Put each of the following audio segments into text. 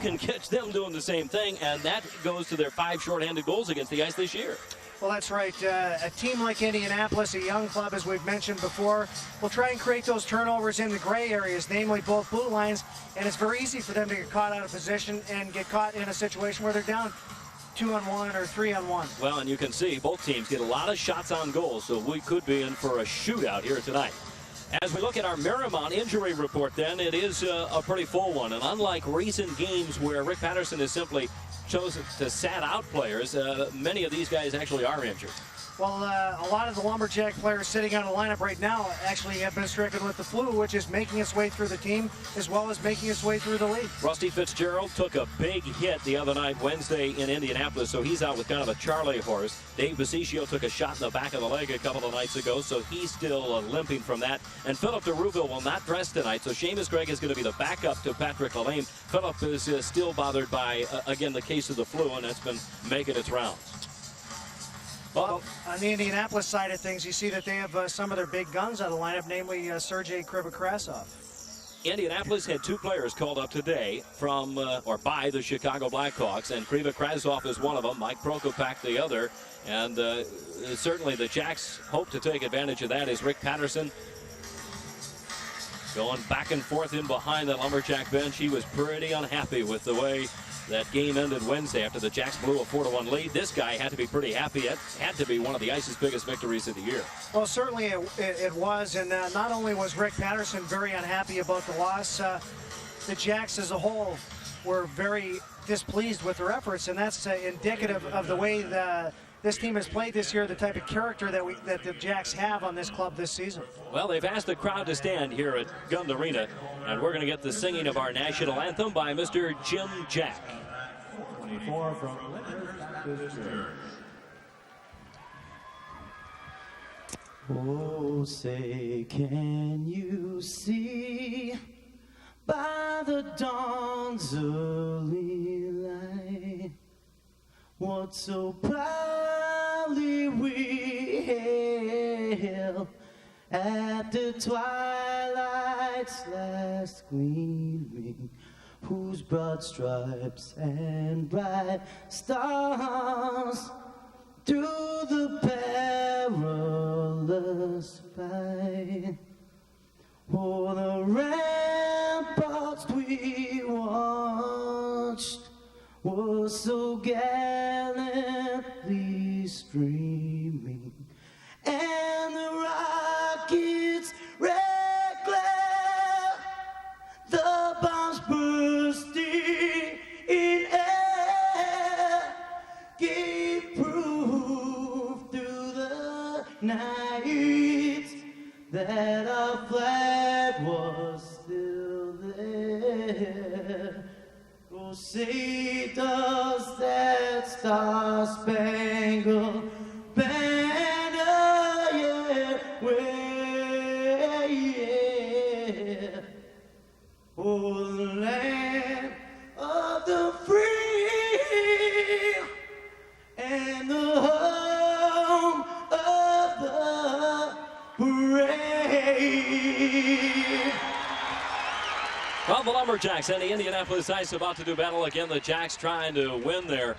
can catch them doing the same thing, and that goes to their 5 shorthanded goals against the Ice this year. Well, that's right. A team like Indianapolis, a young club, as we've mentioned before, will try and create those turnovers in the gray areas, namely both blue lines, and it's very easy for them to get caught out of position and get caught in a situation where they're down 2-on-1 or 3-on-1. Well, and you can see both teams get a lot of shots on goal, so we could be in for a shootout here tonight. As we look at our Marymount injury report, then, it is a pretty full one. And unlike recent games where Rick Patterson has simply chosen to sat out players, many of these guys actually are injured. Well, a lot of the Lumberjack players sitting on the lineup right now actually have been stricken with the flu, which is making its way through the team as well as making its way through the league. Rusty Fitzgerald took a big hit the other night, Wednesday, in Indianapolis, so he's out with kind of a Charlie horse. Dave Basicio took a shot in the back of the leg a couple of nights ago, so he's still limping from that. And Philip DeRuville will not dress tonight, so Seamus Gregg is going to be the backup to Patrick Lalame. Philip is still bothered by, again, the case of the flu, and that's been making its rounds. Well, on the Indianapolis side of things, you see that they have some of their big guns out of the lineup, namely Sergei Krivokrasov. Indianapolis had 2 players called up today from or by the Chicago Blackhawks, and Krivokrasov is one of them, Mike Prokopak the other, and certainly the Jacks hope to take advantage of that as Rick Patterson going back and forth in behind the Lumberjack bench. He was pretty unhappy with the way that game ended Wednesday after the Jacks blew a 4-1 lead. This guy had to be pretty happy. It had to be one of the Ice's biggest victories of the year. Well, certainly it was, and not only was Rick Patterson very unhappy about the loss, the Jacks as a whole were very displeased with their efforts, and that's indicative of the way this team has played this year, the type of character that the Jacks have on this club this season. Well, they've asked the crowd to stand here at Gund Arena, and we're going to get the singing of our national anthem by Mr. Jim Jack. 24 from Lumberjacks. Oh, say, can you see by the dawn's early light what so proudly we hailed at the twilight's last gleaming, whose broad stripes and bright stars through the perilous fight, o'er the ramparts we watched was so gallantly streaming, and the rockets' red glare, the bombs bursting in air, gave proof through the night that our flag was still there. Oh, say does that star-spangled banner yet wave? Oh, the land of the free and the home of the brave. Well, the Lumberjacks and the Indianapolis Ice about to do battle again. The Jacks trying to win their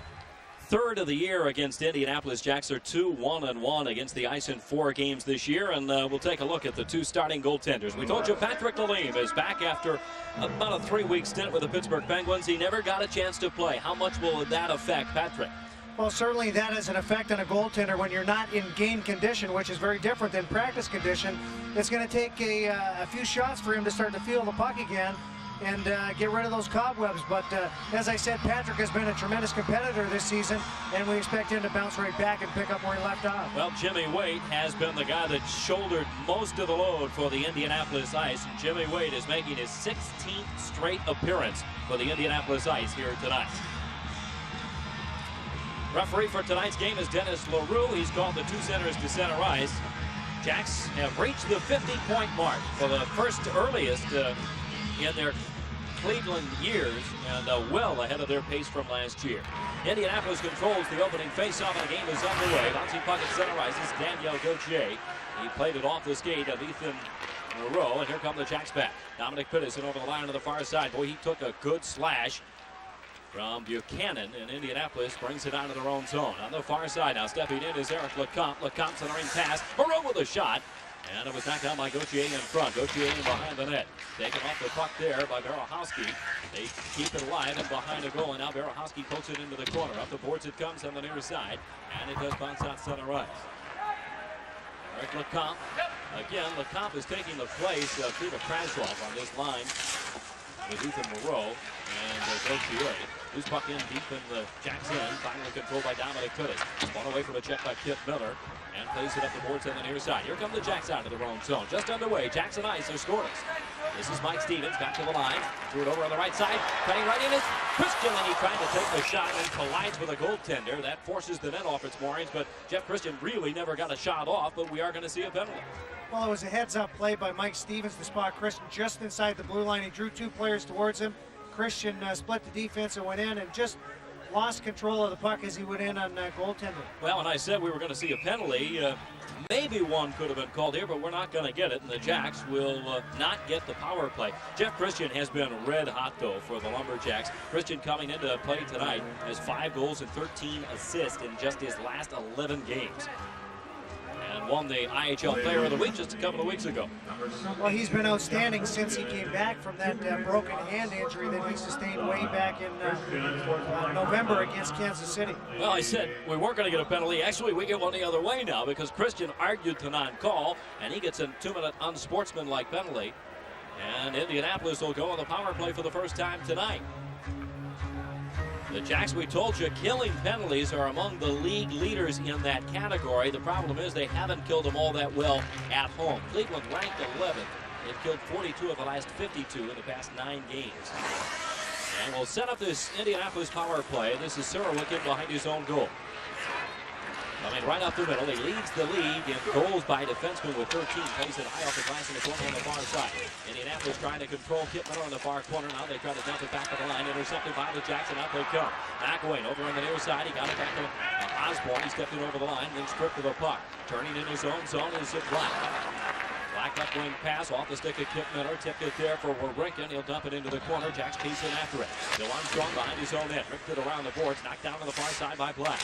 3rd of the year against Indianapolis. Jacks are 2-1-1 against the Ice in 4 games this year, and we'll take a look at the 2 starting goaltenders. We told you Patrick Lalame is back after about a 3-week stint with the Pittsburgh Penguins. He never got a chance to play. How much will that affect Patrick? Well, certainly that has an effect on a goaltender when you're not in game condition, which is very different than practice condition. It's going to take a few shots for him to start to feel the puck again and get rid of those cobwebs. But as I said, Patrick has been a tremendous competitor this season, and we expect him to bounce right back and pick up where he left off. Well, Jimmy Waite has been the guy that shouldered most of the load for the Indianapolis Ice, and Jimmy Waite is making his 16th straight appearance for the Indianapolis Ice here tonight. Referee for tonight's game is Dennis LaRue. He's called the 2 centers to center ice. Jacks have reached the 50-point mark for the first earliest in their Cleveland years, and well ahead of their pace from last year. Indianapolis controls the opening faceoff, and the game is underway. Bouncing puck at center ice is Daniel Gauthier. He played it off the skate of Ethan Moreau, and here come the Jacks back. Dominic Peterson over the line to the far side. Boy, he took a good slash from Buchanan in Indianapolis, brings it out of their own zone. On the far side now, stepping in is Eric Lecomte. Lecomte centering pass. Moreau with a shot. And it was knocked down by Gauthier in front. Gauthier in behind the net. Taken off the puck there by Berehowski. They keep it alive and behind the goal. And now Berehowski pokes it into the corner. Up the boards it comes on the near side. And it does bounce out center ice. Eric Lecomte. Again, Lecomte is taking the place of Peter Krasloff on this line with Ethan Moreau and Gauthier. Loose puck in deep in the Jacks end. Finally controlled by Dominic Kudis. Ball away from a check by Kip Miller. And plays it up the boards on the near side. Here come the Jacks out of their own zone. Just underway. Jacks and Ice are scoreless. This is Mike Stevens back to the line. Threw it over on the right side. Cutting right in is Christian, and he tried to take the shot and collides with a goaltender. That forces the net off its moorings, but Jeff Christian really never got a shot off, but we are going to see a penalty. Well, it was a heads-up play by Mike Stevens to spot Christian just inside the blue line. He drew two players towards him. Christian split the defense and went in and just lost control of the puck as he went in on goaltender. Well, and I said we were going to see a penalty. Maybe one could have been called here, but we're not going to get it, and the Jacks will not get the power play. Jeff Christian has been red hot, though, for the Lumberjacks. Christian coming into play tonight has 5 goals and 13 assists in just his last 11 games. And won the IHL Player of the Week just a couple of weeks ago. Well, he's been outstanding since he came back from that broken hand injury that he sustained way back in November against Kansas City. Well, I said we weren't going to get a penalty. Actually, we get one the other way now because Christian argued to non-call, and he gets a 2-minute unsportsmanlike penalty. And Indianapolis will go on the power play for the first time tonight. The Jacks, we told you, killing penalties are among the league leaders in that category. The problem is they haven't killed them all that well at home. Cleveland ranked 11th. They've killed 42 of the last 52 in the past 9 games. And we'll set up this Indianapolis power play. This is Serowick in behind his own goal. Coming right up the middle, he leads the league in goals by defenseman with 13. Plays it high off the glass in the corner on the far side. Indianapolis trying to control Kip Miller on the far corner. Now they try to dump it back to the line. Intercepted by the Jacks, and out they come. McElwain over on the near side. He got it back to Osborne. He stepped in over the line, then stripped to the puck. Turning in his own zone is Black. Black left wing pass off the stick of Kip Miller. Tipped it there for Wawrinka. He'll dump it into the corner. Jacks chasing after it. Bill Armstrong behind his own net. Ripped it around the boards. Knocked down to the far side by Black.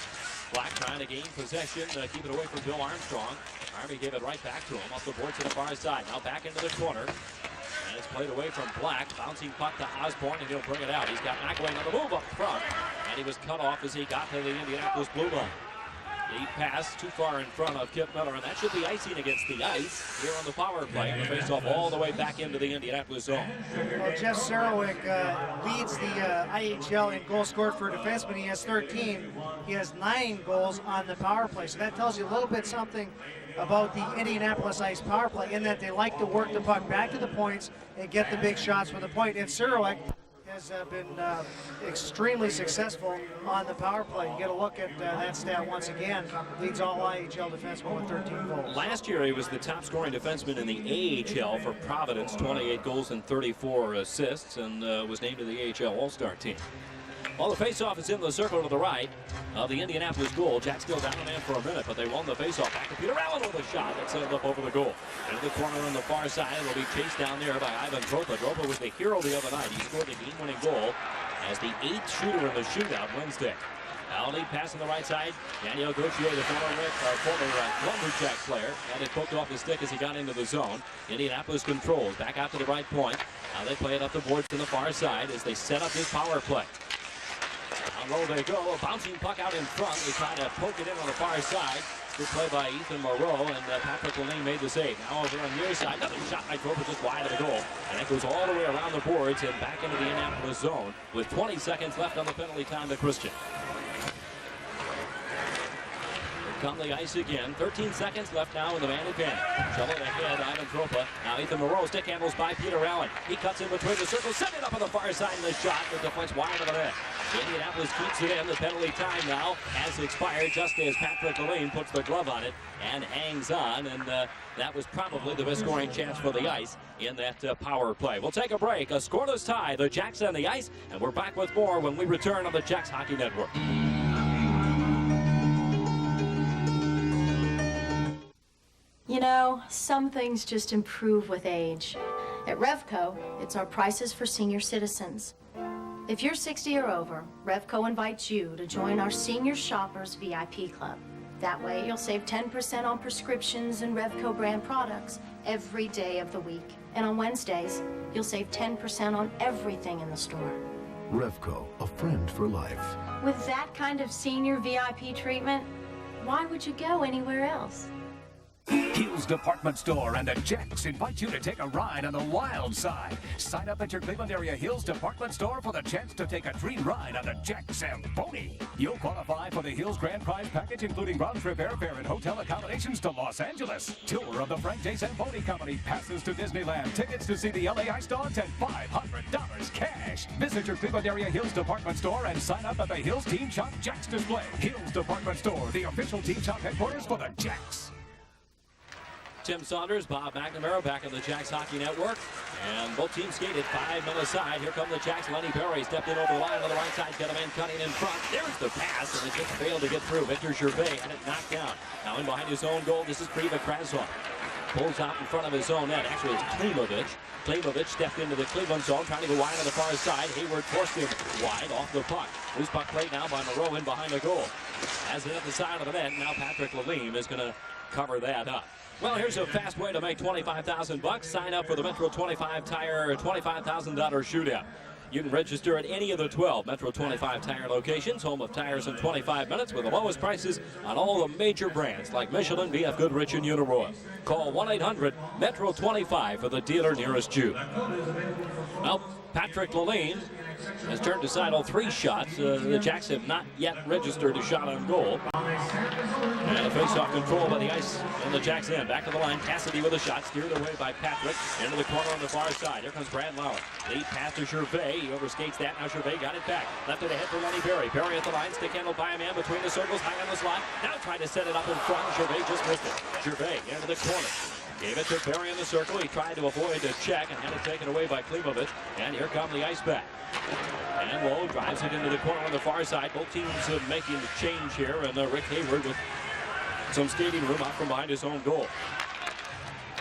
Black trying to gain possession, keep it away from Bill Armstrong. Army gave it right back to him off the board to the far side. Now back into the corner. And it's played away from Black. Bouncing puck to Osborne, and he'll bring it out. He's got McElwain on the move up front. And he was cut off as he got to the Indianapolis blue line. Lead pass too far in front of Kip Miller, and that should be icing against the ice here on the power play. And the face-off all the way back into the Indianapolis zone. Well, Jeff Serowick leads the IHL in goals scored for a defenseman. He has 13. He has 9 goals on the power play. So that tells you a little bit something about the Indianapolis Ice power play in that they like to work the puck back to the points and get the big shots from the point. And Serowick has been extremely successful on the power play. You get a look at that stat once again. Leads all IHL defensemen with 13 goals. Last year, he was the top scoring defenseman in the AHL for Providence, 28 goals and 34 assists, and was named to the AHL All-Star team. Well, the face-off is in the circle to the right of the Indianapolis goal. Jack still down a man for a minute, but they won the face-off. Back to Peter Allen with a shot that sailed up over the goal. Into the corner on the far side. It'll be chased down there by Ivan Dropa. Dropa was the hero the other night. He scored the game-winning goal as the 8th shooter in the shootout Wednesday. Now lead pass on the right side. Daniel Gauthier, the former Lumberjacks player, had it poked off his stick as he got into the zone. Indianapolis controls. Back out to the right point. Now they play it up the boards to the far side as they set up this power play. Down low they go, a bouncing puck out in front. They try to poke it in on the far side. Good play by Ethan Moreau, and Patrick Lalane made the save. Now over on the near side, another shot by Dropa just wide of the goal. And it goes all the way around the boards and back into the Indianapolis zone with 20 seconds left on the penalty time to Christian. Come the ice again. 13 seconds left now in the man advantage. Shovel it ahead, Ivan Dropa. Now Ethan Moreau, stick handles by Peter Allen. He cuts in between the circles, send it up on the far side, and the shot that deflects wide of the net. Indianapolis keeps it in. The penalty time now has expired just as Patrick Lalane puts the glove on it and hangs on. And that was probably the best scoring chance for the Ice in that power play. We'll take a break. A scoreless tie. The Jacks on the ice. And we're back with more when we return on the Jacks Hockey Network. You know, some things just improve with age. At Revco, it's our prices for senior citizens. If you're 60 or over, Revco invites you to join our Senior Shoppers VIP Club. That way, you'll save 10% on prescriptions and Revco brand products every day of the week. And on Wednesdays, you'll save 10% on everything in the store. Revco, a friend for life. With that kind of senior VIP treatment, why would you go anywhere else? Hills Department Store and the Jacks invite you to take a ride on the wild side. Sign up at your Cleveland area Hills Department Store for the chance to take a dream ride on the Jack Zamboni. You'll qualify for the Hills Grand Prize package, including round-trip airfare and hotel accommodations to Los Angeles. Tour of the Frank J. Zamboni Company, passes to Disneyland, tickets to see the LA Ice Dogs, and $500 cash. Visit your Cleveland area Hills Department Store and sign up at the Hills Team Shop Jacks display. Hills Department Store, the official team shop headquarters for the Jacks. Tim Saunders, Bob McNamara back on the Jacks Hockey Network. And both teams skated 5 men aside. Here come the Jacks. Lenny Perry stepped in over the line on the right side. Got a man cutting in front. There's the pass, and it just failed to get through. Victor Gervais had it knocked down. Now in behind his own goal, this is Kriva Krasov. Pulls out in front of his own net. Actually, it's Klimovich. Klimovich stepped into the Cleveland zone, trying to go wide on the far side. Hayward forced him wide off the puck. Loose puck played now by Moreau in behind the goal. Has it at the side of the net. Now Patrick Lalime is going to cover that up. Well, here's a fast way to make $25,000. Sign up for the Metro 25 Tire $25,000 shootout. You can register at any of the 12 Metro 25 Tire locations, home of tires in 25 minutes with the lowest prices on all the major brands like Michelin, BF Goodrich, and Uniroyal. Call 1-800-METRO-25 for the dealer nearest you. Well, Patrick Lalime has turned aside all 3 shots. The Jacks have not yet registered a shot on goal. And a face-off control by the ice in the Jacks end. Back to the line, Cassidy with a shot, steered away by Patrick. Into the corner on the far side. Here comes Brad Lauer. Lead pass to Gervais. He overskates that. Now Gervais got it back. Left it ahead for Lenny Perry. Perry at the line, stick handled by a man between the circles, high on the slot. Now trying to set it up in front. Gervais just missed it. Gervais into the corner. Gave it to Perry in the circle. He tried to avoid a check and had it taken away by Klimovich. And here come the ice back. And Lowe drives it into the corner on the far side. Both teams making the change here. And Rick Hayward with some skating room out from behind his own goal.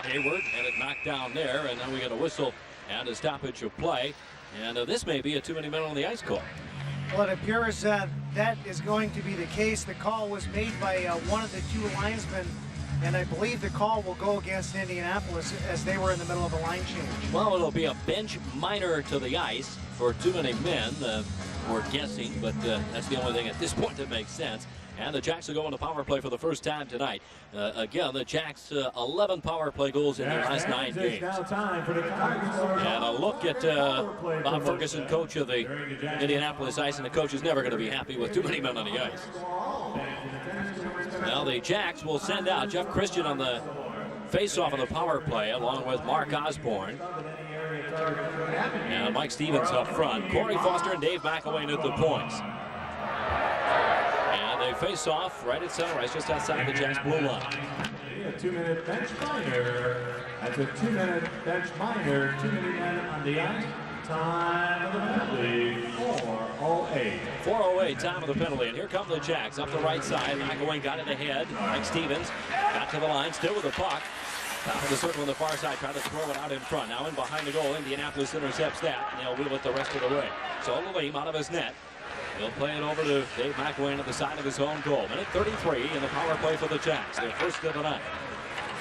Hayward had it knocked down there. And then we get a whistle and a stoppage of play. And this may be a too many men on the ice call. Well, it appears that is going to be the case. The call was made by one of the 2 linesmen. And I believe the call will go against Indianapolis as they were in the middle of a line change. Well, it'll be a bench minor to the ice for too many men. We're guessing, but that's the only thing at this point that makes sense. And the Jacks will go into power play for the first time tonight. Again, the Jacks 11 power play goals in their last 9 games. And a look at Bob Ferguson, coach of the Indianapolis Ice, and the coach is never going to be happy with too many men on the ice. Now the Jacks will send out Jeff Christian on the face-off of the power play, along with Mark Osborne. And Mike Stevens up front. Corey Foster and Dave McElwain at the points. And they face off right at center ice, just outside the Jacks blue line. A 2-minute bench minor. That's a 2-minute bench minor. 2 men on the ice. Time of the penalty, 4:08. 4:08, time of the penalty. And here come the Jacks up the right side. McElwain got it ahead. Mike Stevens got to the line, still with the puck. Top of the circle on the far side, trying to throw it out in front. Now in behind the goal, Indianapolis intercepts that, and they'll wheel it the rest of the way. So Lalime out of his net. He'll play it over to Dave McElwain at the side of his own goal. Minute 33 in the power play for the Jacks. Their first of the night.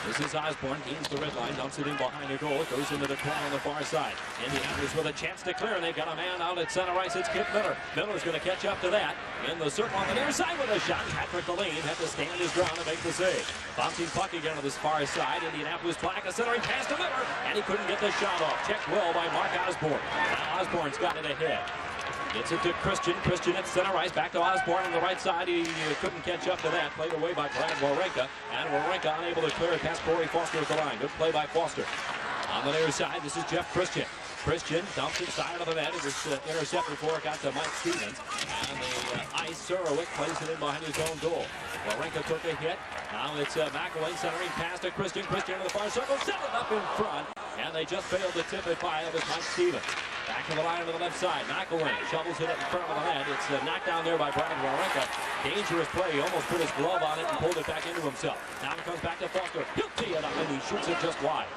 This is Osborne, gains the red line, dumps it in behind the goal. It goes into the corner on the far side. Indianapolis with a chance to clear, and they've got a man out at center ice. It's Kip Miller. Miller's going to catch up to that. In the circle on the near side with a shot. Patrick Lalime had to stand his ground and make the save. Bouncing puck again to this far side. Indianapolis Black, a centering pass to Miller, and he couldn't get the shot off. Checked well by Mark Osborne. Now Osborne's got it ahead. Gets it to Christian. Christian at center ice. Back to Osborne on the right side. He couldn't catch up to that. Played away by Brad Wawrinka. And Wawrinka unable to clear it past Corey Foster at the line. Good play by Foster. On the near side, this is Jeff Christian. Christian dumps inside of the net. It was intercepted before it got to Mike Stevens. And the ice, Surowick plays it in behind his own goal. Wawrinka took a hit. Now it's McElwain centering pass to Christian. Christian to the far circle. Set it up in front. And they just failed to tip it by. It was Mike Stevens. Back to the line to the left side. McElwain shovels it up in front of the net. It's knocked down there by Brad Wawrinka. Dangerous play. He almost put his glove on it and pulled it back into himself. Now it comes back to Foster. He'll tee it up, and he shoots it just wide.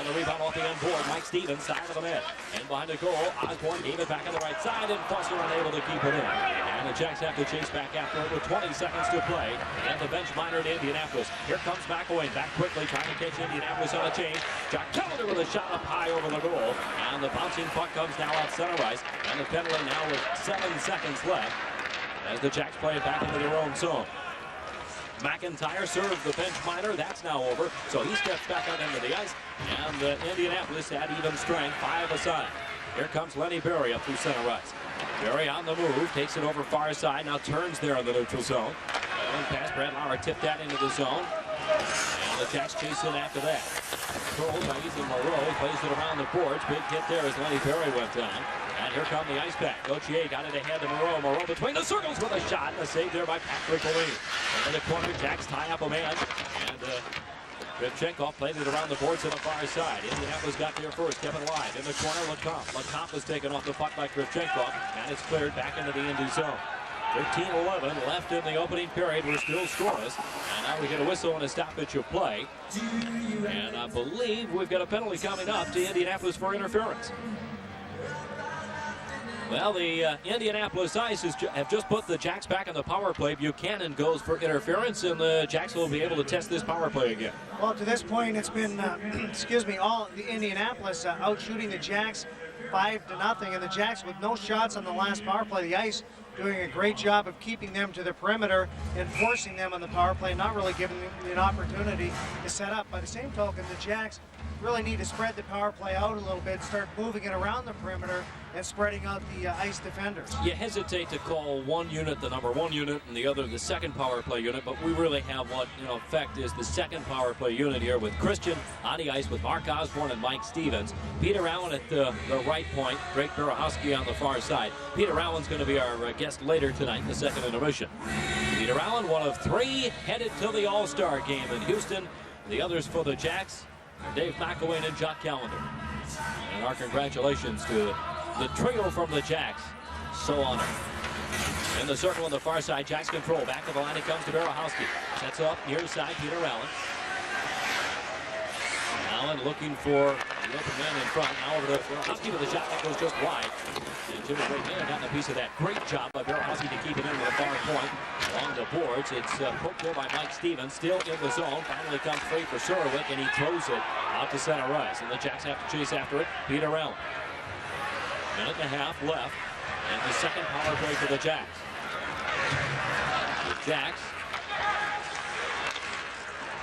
On the rebound off the end board, Mike Stevens, side of the net. And behind the goal, Osborne gave it back on the right side, and Foster unable to keep it in. And the Jacks have to chase back after it with 20 seconds to play. And the bench minor to Indianapolis. Here comes McElwain back quickly, trying to catch Indianapolis on a change. Jack Calendar with a shot up high over the goal. And the bouncing puck comes now out center ice. And the penalty now with 7 seconds left as the Jacks play it back into their own zone. McIntyre serves the bench minor. That's now over. So he steps back out into the ice. And Indianapolis at even strength, 5 aside. Here comes Lenny Berry up through center ice. Berry on the move, takes it over far side, now turns there in the neutral zone. One pass, Brad Lauer tipped that into the zone. And the Jacks chase in after that. Controlled by Ethan Moreau, plays it around the boards. Big hit there as Lenny Berry went down. And here come the ice pack. Gauthier got it ahead to Moreau. Moreau between the circles with a shot. And a save there by Patrick Lee. Into the corner, Jacks tie up a man. And Shevchenkov played it around the boards to the far side. Indianapolis got there first. Kevin Live in the corner. Lecomte. Lecomte was taken off the puck by Shevchenkov. And it's cleared back into the Indy zone. 13-11 left in the opening period. We're still scoreless. And now we get a whistle and a stoppage of play. And I believe we've got a penalty coming up to Indianapolis for interference. Well, the Indianapolis Ice have just put the Jacks back on the power play. Buchanan goes for interference, and the Jacks will be able to test this power play again. Well, to this point, it's been, all the Indianapolis out shooting the Jacks 5-0, and the Jacks with no shots on the last power play. The Ice doing a great job of keeping them to the perimeter and forcing them on the power play, not really giving them an opportunity to set up. By the same token, the Jacks really need to spread the power play out a little bit, start moving it around the perimeter and spreading out the Ice defenders. You hesitate to call one unit the number 1 unit and the other the second power play unit, but we really have what in effect is the second power play unit here with Christian on the ice with Mark Osborne and Mike Stevens. Peter Allen at the right point, Greg Berehowski on the far side. Peter Allen's going to be our guest later tonight in the second intermission. Peter Allen, one of 3 headed to the All-Star game in Houston. The others for the Jacks, Dave McElwain and Jack Calendar. And our congratulations to the trio from the Jacks. So honored. In the circle on the far side, Jacks control. Back to the line, it comes to Berehowski. Sets up near side, Peter Allen. Allen looking for the open man in front. Now over to Berehowski with a shot that goes just wide. And Jimmy Great may have gotten a piece of that. Great job by Berehowski to keep it in with a far point. Along the boards, it's poked there by Mike Stevens. Still in the zone. Finally comes free for Surowick, and he throws it out to center ice. And the Jacks have to chase after it. Peter Allen. Minute and a half left. And the second power play for the Jacks. The Jacks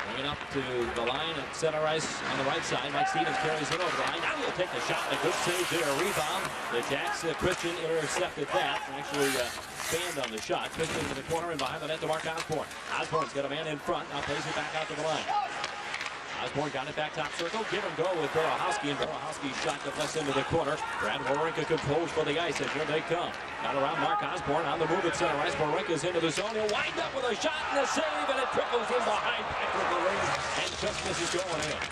bring it up to the line at center ice on the right side. Mike Stevens carries it over the line. Now he'll take the shot. A good save there. Rebound. The Jacks, Christian intercepted that. Actually spanned on the shot. Christian in the corner and behind the net to Mark Osborne. Osborne's got a man in front. Now plays it back out to the line. Osborne got it back top circle. Give and go with Berehowski, and Berehowski's shot deflects into the corner. Brad Wawrinka controls for the ice, and here they come. Got around Mark Osborne on the move at center ice. Wawrinka's into the zone. He'll wind up with a shot and a save, and it trickles in behind Patrick Lee, and just misses going in.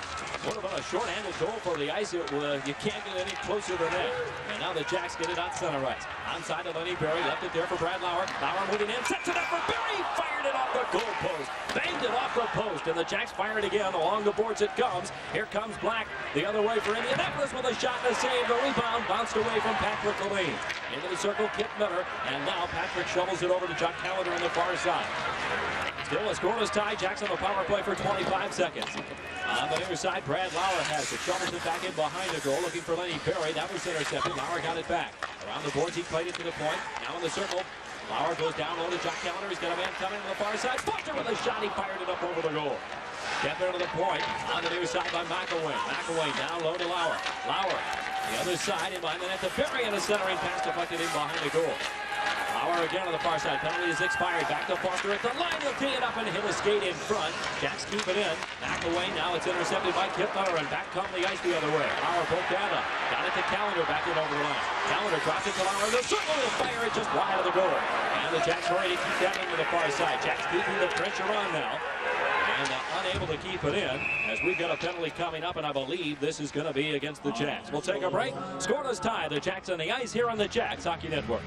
What about a short-handled goal for the ice? You can't get any closer than that. And now the Jacks get it on center ice. Onside of Lenny Berry, left it there for Brad Lauer. Lauer moving in, sets it up for Berry, fired it off the goal post. Banged it off the post, and the Jacks fire it again. Along the boards it comes. Here comes Black the other way for Indianapolis with a shot and a save. The rebound bounced away from Patrick Lee. Into the circle, Kip Miller, and now Patrick shovels it over to Jack Calendar on the far side. Still a scoreless tie. Jacks on the power play for 25 seconds. On the near side, Brad Lauer has it. Shovels it back in behind the goal, looking for Lenny Berry. That was intercepted. Lauer got it back. Around the boards, he played it to the point. Now in the circle, Lauer goes down low to Jack Calendar. He's got a man coming to the far side. Foster with a shot. He fired it up over the goal. Get there to the point. On the near side by McElwain. McElwain down low to Lauer. Lauer, the other side, in behind the net to Berry, and a centering pass deflected in behind the goal. Lauer again on the far side. Penalty is expired. Back to Foster at the line. He'll tee it up and hit a skate in front. Jacks keep it in. McElwain, now it's intercepted by Kip Miller, and back come the ice the other way. Lauer poked down. Got it to Calendar, back in over the line. Calendar drops it to Lauer. The circle will fire it just wide of the goal. And the Jacks are ready to keep that into the far side. Jacks keeping the pressure on now. And unable to keep it in as we've got a penalty coming up, and I believe this is going to be against the Jacks. We'll take a break. Scoreless tie. The Jacks on the ice here on the Jacks Hockey Network.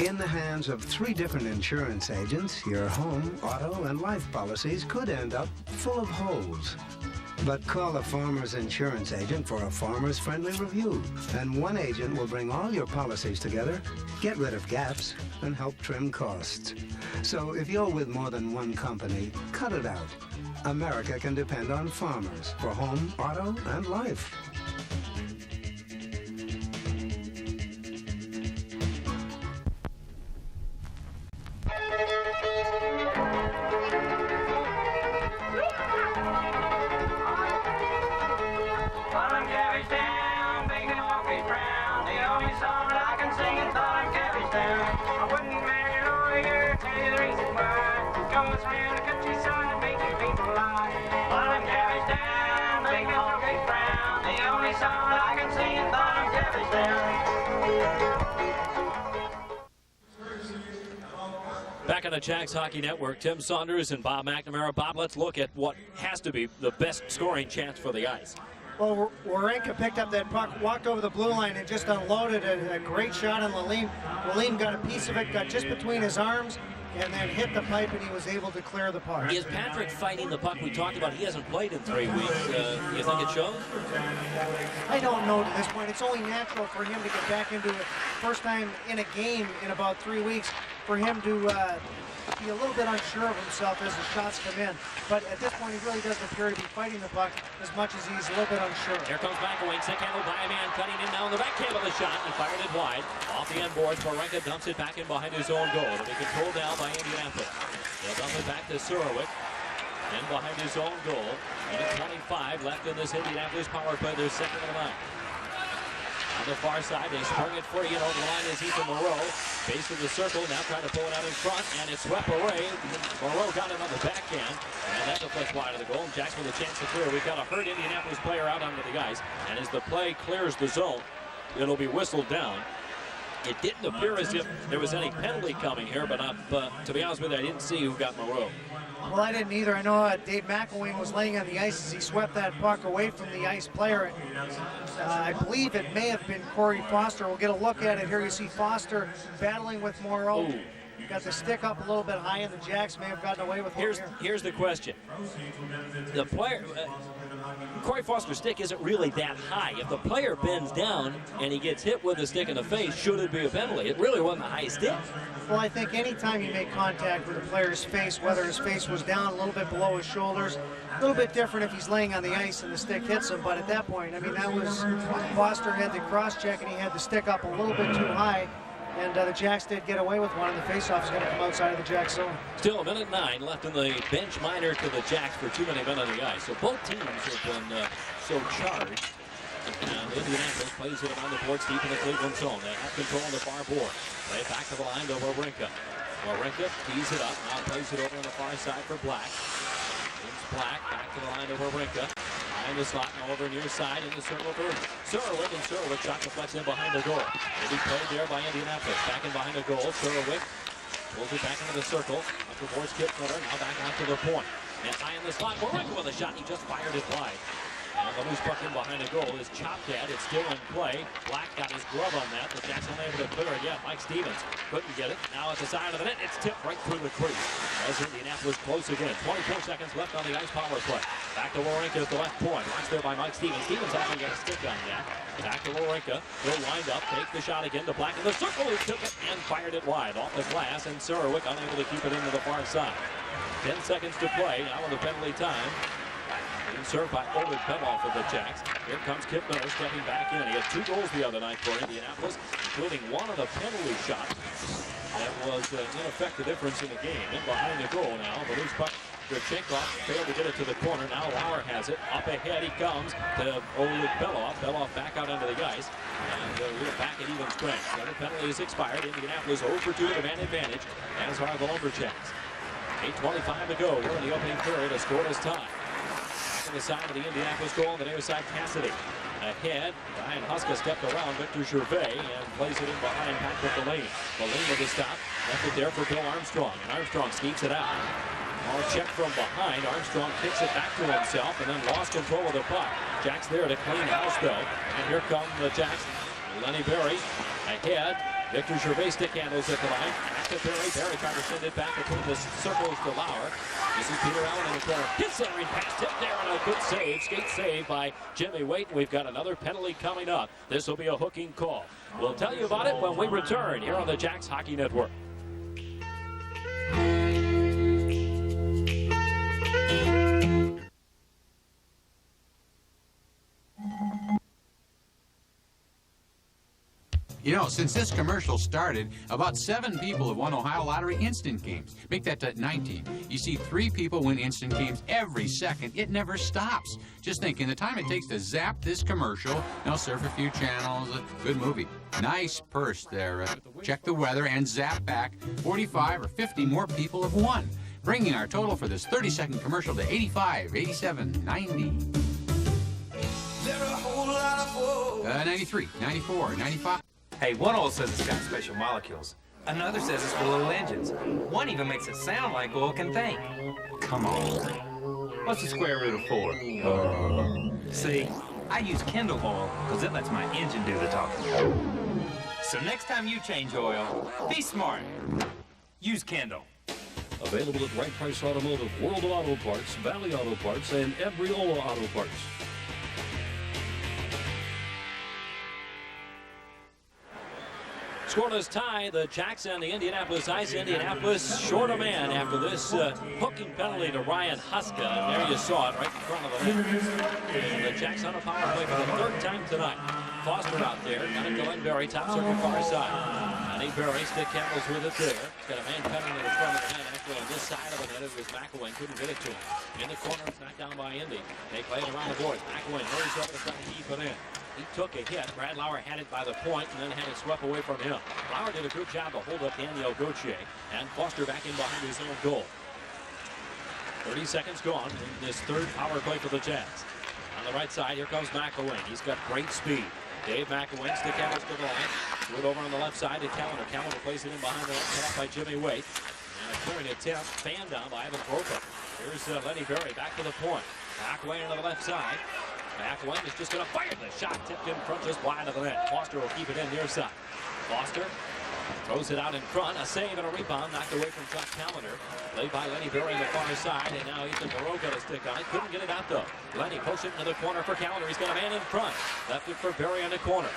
In the hands of 3 different insurance agents, your home, auto, and life policies could end up full of holes. But call a farmer's insurance agent for a farmer's-friendly review, and one agent will bring all your policies together, get rid of gaps, and help trim costs. So if you're with more than one company, cut it out. America can depend on farmers for home, auto, and life. Back on the Jacks Hockey Network, Tim Saunders and Bob McNamara. Bob, let's look at what has to be the best scoring chance for the Ice. Well, Warenka picked up that puck, walked over the blue line, and just unloaded a great shot on Lalime. Lalime got a piece of it, got just between his arms, and then hit the pipe, and he was able to clear the puck. Is Patrick fighting the puck? We talked about he hasn't played in 3 weeks. You think it shows? I don't know to this point. It's only natural for him to get back into it. First time in a game in about 3 weeks, for him to be a little bit unsure of himself as the shots come in. But at this point, he really doesn't appear to be fighting the puck as much as he's a little bit unsure. Here comes McElwain, stick handled by a man, cutting in now on the backhand of the shot, and fired it wide. Off the end boards, Warenka dumps it back in behind his own goal. To be controlled now by Indianapolis. They'll dump it back to Surowick. In behind his own goal. Minute 25 left in this Indianapolis power play. Their second of the night. On the far side, they sprung it free, and over the line is Ethan Moreau. Base of the circle, now trying to pull it out in front, and it's swept away. Moreau got it on the backhand, and that's a flush wide of the goal. Jackson with a chance to clear. We've got a hurt Indianapolis player out onto the ice, and as the play clears the zone, it'll be whistled down. It didn't appear as if there was any penalty coming here, but to be honest with you, I didn't see who got Moreau. Well, I didn't either. I know Dave McElwain was laying on the ice as he swept that puck away from the ice player. I believe it may have been Corey Foster. We'll get a look at it here. You see Foster battling with Moreau. Ooh. Got the stick up a little bit high, and the Jacks may have gotten away with one here. Here's the question. The player, Corey Foster's stick isn't really that high. If the player bends down and he gets hit with the stick in the face, should it be a penalty? It really wasn't a high stick. Well, I think anytime you make contact with a player's face, whether his face was down a little bit below his shoulders, a little bit different if he's laying on the ice and the stick hits him. But at that point, I mean, that was Foster had the cross check and he had the stick up a little bit too high. And the Jacks did get away with one, and the faceoff is going to come outside of the Jacks zone. Still a minute 9 left in the bench minor to the Jacks for 2 minute men on the ice. So both teams have been so charged. And Indianapolis plays it around the boards deep in the Cleveland zone. They have control on the far board. Play it back to the line to Warenka. Warenka tees it up, now plays it over on the far side for Black. It's Black, back to the line to Warenka. Behind the slot, now over near side in the circle for Surowick, and Surowick shot deflects in behind the goal. It'll be played there by Indianapolis. Back in behind the goal, Surowick pulls it back into the circle. Up towards Kip Miller, now back out to the point. And high in the slot, Warenka with a shot, he just fired it wide. And the loose puck in behind the goal is chopped at. It's still in play. Black got his glove on that, but Jackson unable to clear it yet. Mike Stevens couldn't get it. Now at the side of the net, it's tipped right through the crease. As Indianapolis close again. 24 seconds left on the ice power play. Back to Warenka at the left point. Watched there by Mike Stevens. Stevens hasn't got a stick on that. Back to Warenka. He'll wind up, take the shot again to Black in the circle. He took it and fired it wide off the glass, and Surowick unable to keep it into the far side. 10 seconds to play. Now with the penalty time. Being served by Oleg Pemoff of the Jacks. Here comes Kip Miller stepping back in. He had 2 goals the other night for Indianapolis, including one on a penalty shot. That was, in effect, the difference in the game. In behind the goal now. The loose puck, Gurchenkov failed to get it to the corner. Now Lauer has it. Up ahead he comes to Oleg Pemoff. Pemoff back out onto the ice. And we're back at even strength. The penalty is expired. Indianapolis 0 for 2 at a man advantage, as are the Lumberjacks. 8:25 to go. We're in the opening period. A scoreless tie. On the side of the Indianapolis goal, on the near side, Cassidy. Ahead, Ryan Huska stepped around Victor Gervais and plays it in behind Patrick Lalime. Lalime with the stop, left it there for Bill Armstrong, and Armstrong sneaks it out. All check from behind. Armstrong kicks it back to himself and then lost control of the puck. Jack's there to clean house, though. And here come the Jacks. Lenny Berry ahead. Victor Gervais stick handles at the line. Back to Barry. Barry trying to send it back between the circles to Lauer. This is Peter Allen in the corner. His centering pass tipped there, and a good save. Skate save by Jimmy Waite. We've got another penalty coming up. This will be a hooking call. We'll tell you about it when we return here on the Jacks Hockey Network. You know, since this commercial started, about 7 people have won Ohio Lottery instant games. Make that 19. You see 3 people win instant games every second. It never stops. Just think, in the time it takes to zap this commercial, they'll surf a few channels. Good movie. Nice purse there. Check the weather and zap back. 45 or 50 more people have won, bringing our total for this 30-second commercial to 85, 87, 90. 93, 94, 95. Hey, one oil says it's got special molecules. Another says it's for little engines. One even makes it sound like oil can think. Come on. What's the square root of 4? See, I use Kendall oil because it lets my engine do the talking. So next time you change oil, be smart. Use Kendall. Available at Right Price Automotive, World of Auto Parts, Valley Auto Parts, and Ebriola Auto Parts. Scoreless tie, the Jacks and the Indianapolis Ice. Indianapolis short a man after this hooking penalty to Ryan Huska. And there you saw it right in front of the net. And the Jacks on a power play for the 3rd time tonight. Foster out there, got it to Len Berry, top circle far side. Lenny Berry stick handles with it there. He's got a man cutting to the front of the net. Actually on this side of the net, it was McElwain, couldn't get it to him. In the corner, it's knocked down by Indy. They play it around the boards. McElwain hurries over to try to keep it in. He took a hit. Brad Lauer had it by the point and then had it swept away from him. Lauer did a good job to hold up Daniel Gauthier, and Foster back in behind his own goal. 30 seconds gone in this 3rd power play for the Jacks. On the right side, here comes McElwain. He's got great speed. Dave McElwain, stick handles to the line. Threw it over on the left side to Callender. Callender plays it in behind the net, cut off by Jimmy Waite. And a clearing attempt, fanned down by Ivan Proka. Here's Lenny Berry back to the point. McElwain to the left side. McElwain is just going to fire the shot, tipped in front, just wide of the net. Foster will keep it in near side. Foster throws it out in front, a save and a rebound, knocked away from Chuck Callender. Played by Lenny Berry on the far side, and now Ethan Moreau got a stick on it. Couldn't get it out though. Lenny pushed it into the corner for Callender. He's got a man in front. Left it for Berry in the corner.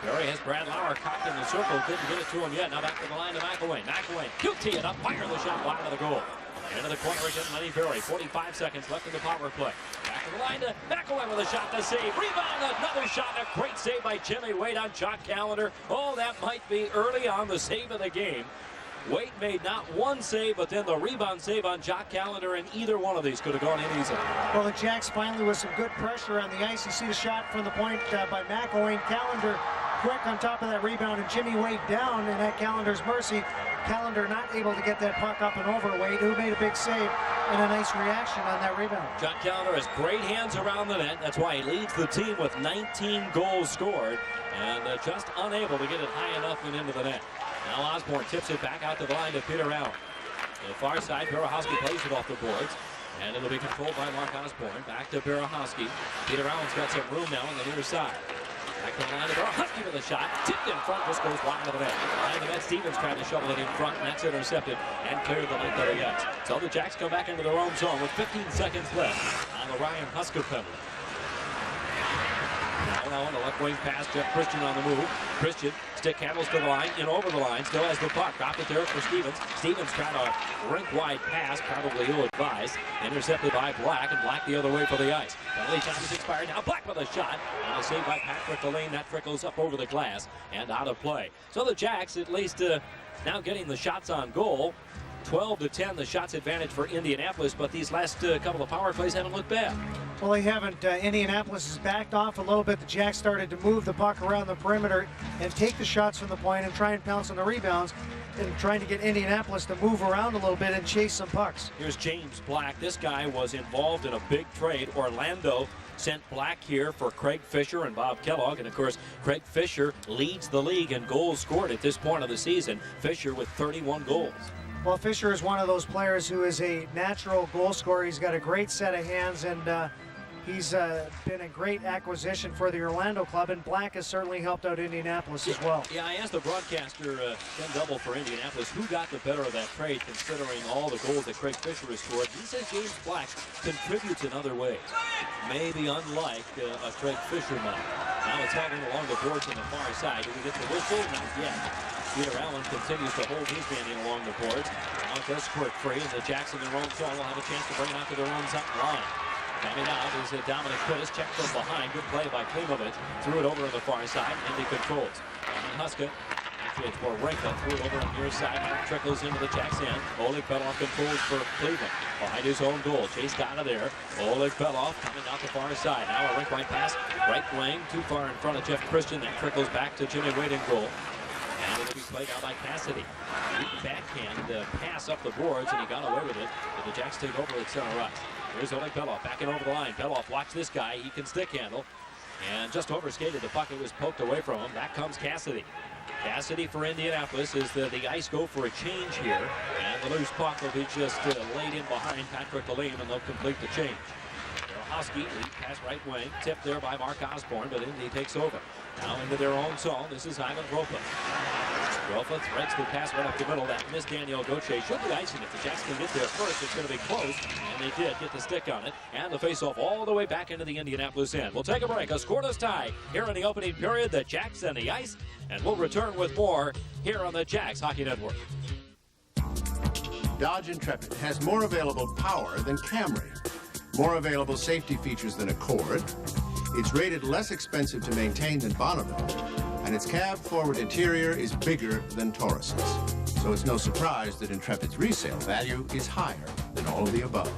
Berry has Brad Lauer cocked in the circle. Couldn't get it to him yet. Now back to the line to McElwain. McElwain, he'll tee it up, fire the shot wide of the goal. Into the corner again, Lenny Berry. 45 seconds left in the power play. Back to the line to McElwain with a shot to save. Rebound, another shot. A great save by Jimmy Waite on Chuck Callender. Oh, that might be early on the save of the game. Waite made not one save, but then the rebound save on Jock Callender, and either one of these could have gone in easily. Well, the Jacks finally with some good pressure on the ice. You see the shot from the point by McElwain. Callender quick on top of that rebound, and Jimmy Waite down, and at Callender's mercy. Callender not able to get that puck up and over Waite, who made a big save and a nice reaction on that rebound. John Callender has great hands around the net. That's why he leads the team with 19 goals scored, and just unable to get it high enough and into the net. Now Osborne tips it back out to the line to Peter Allen. To the far side, Berehowski plays it off the boards, and it'll be controlled by Mark Osborne. Back to Berehowski. Peter Allen's got some room now on the near side. Back to the line of Berehowski with a shot. Tipped in front, just goes wide of the net. Behind the net, Stevens trying to shovel it in front, and that's intercepted and cleared the length of the ice. So the Jacks come back into their own zone with 15 seconds left on the Ryan Huska penalty. Now on the left wing pass, Jeff Christian on the move. Christian stick handles to the line, in over the line, still has the puck. Dropped it there for Stevens. Stevens trying to rink-wide pass, probably ill-advised. Intercepted by Black, and Black the other way for the ice. Penalty time is expired now. Black with a shot, and a save by Patrick Delane. That trickles up over the glass and out of play. So the Jacks, at least now getting the shots on goal. 12-10, the shots advantage for Indianapolis, but these last couple of power plays haven't looked bad. Well, they haven't. Indianapolis has backed off a little bit. The Jacks started to move the puck around the perimeter and take the shots from the point and try and pounce on the rebounds and trying to get Indianapolis to move around a little bit and chase some pucks. Here's James Black. This guy was involved in a big trade. Orlando sent Black here for Craig Fisher and Bob Kellogg, and of course Craig Fisher leads the league in goals scored at this point of the season. Fisher with 31 goals. Well, Fisher is one of those players who is a natural goal scorer. He's got a great set of hands, and he's been a great acquisition for the Orlando club, and Black has certainly helped out Indianapolis as well. Yeah, I asked the broadcaster, Ken Double for Indianapolis, who got the better of that trade considering all the goals that Craig Fisher has scored. He says James Black contributes in other ways, maybe unlike a Craig Fisher might. Now it's held in along the boards on the far side. Do we get the whistle? Not yet. Peter Allen continues to hold his man in along the boards. Now it does squirt free, and the Jacks in their own zone will have a chance to bring it out to their own line. Coming out is Dominic Curtis, checked from behind. Good play by Klimovich. Threw it over on the far side, and he controls. Huska, actually it's Wawrinka, threw it over on the near side. Now trickles into the Jacks' end. Oleg Belov controls for Cleveland. Behind his own goal, chased out of there. Oleg Belov coming out the far side. Now a rink right pass, right wing, too far in front of Jeff Christian. That trickles back to Jimmy Wade in goal. And it'll be played out by Cassidy. Backhand pass up the boards, and he got away with it. But the Jacks take over at center ice. Here's Oleg Belov backing over the line. Belov, watch this guy. He can stick handle. And just overskated the puck. It was poked away from him. Back comes Cassidy. Cassidy for Indianapolis is the ice go for a change here. And the loose puck will be just laid in behind Patrick Lalime, and they'll complete the change. Husky, lead pass right wing, tipped there by Mark Osborne, but Indy takes over. Now into their own zone. This is Ivan Ropa. Ropa threads the pass right up the middle. That missed Daniel Gauthier. Should be icing. If the Jacks can get there first, it's going to be close. And they did get the stick on it. And the face-off all the way back into the Indianapolis end. We'll take a break. A scoreless tie here in the opening period. The Jacks and the ice. And we'll return with more here on the Jacks Hockey Network. Dodge Intrepid has more available power than Camry, more available safety features than Accord. It's rated less expensive to maintain than Bonneville, and its cab-forward interior is bigger than Taurus's. So it's no surprise that Intrepid's resale value is higher than all of the above.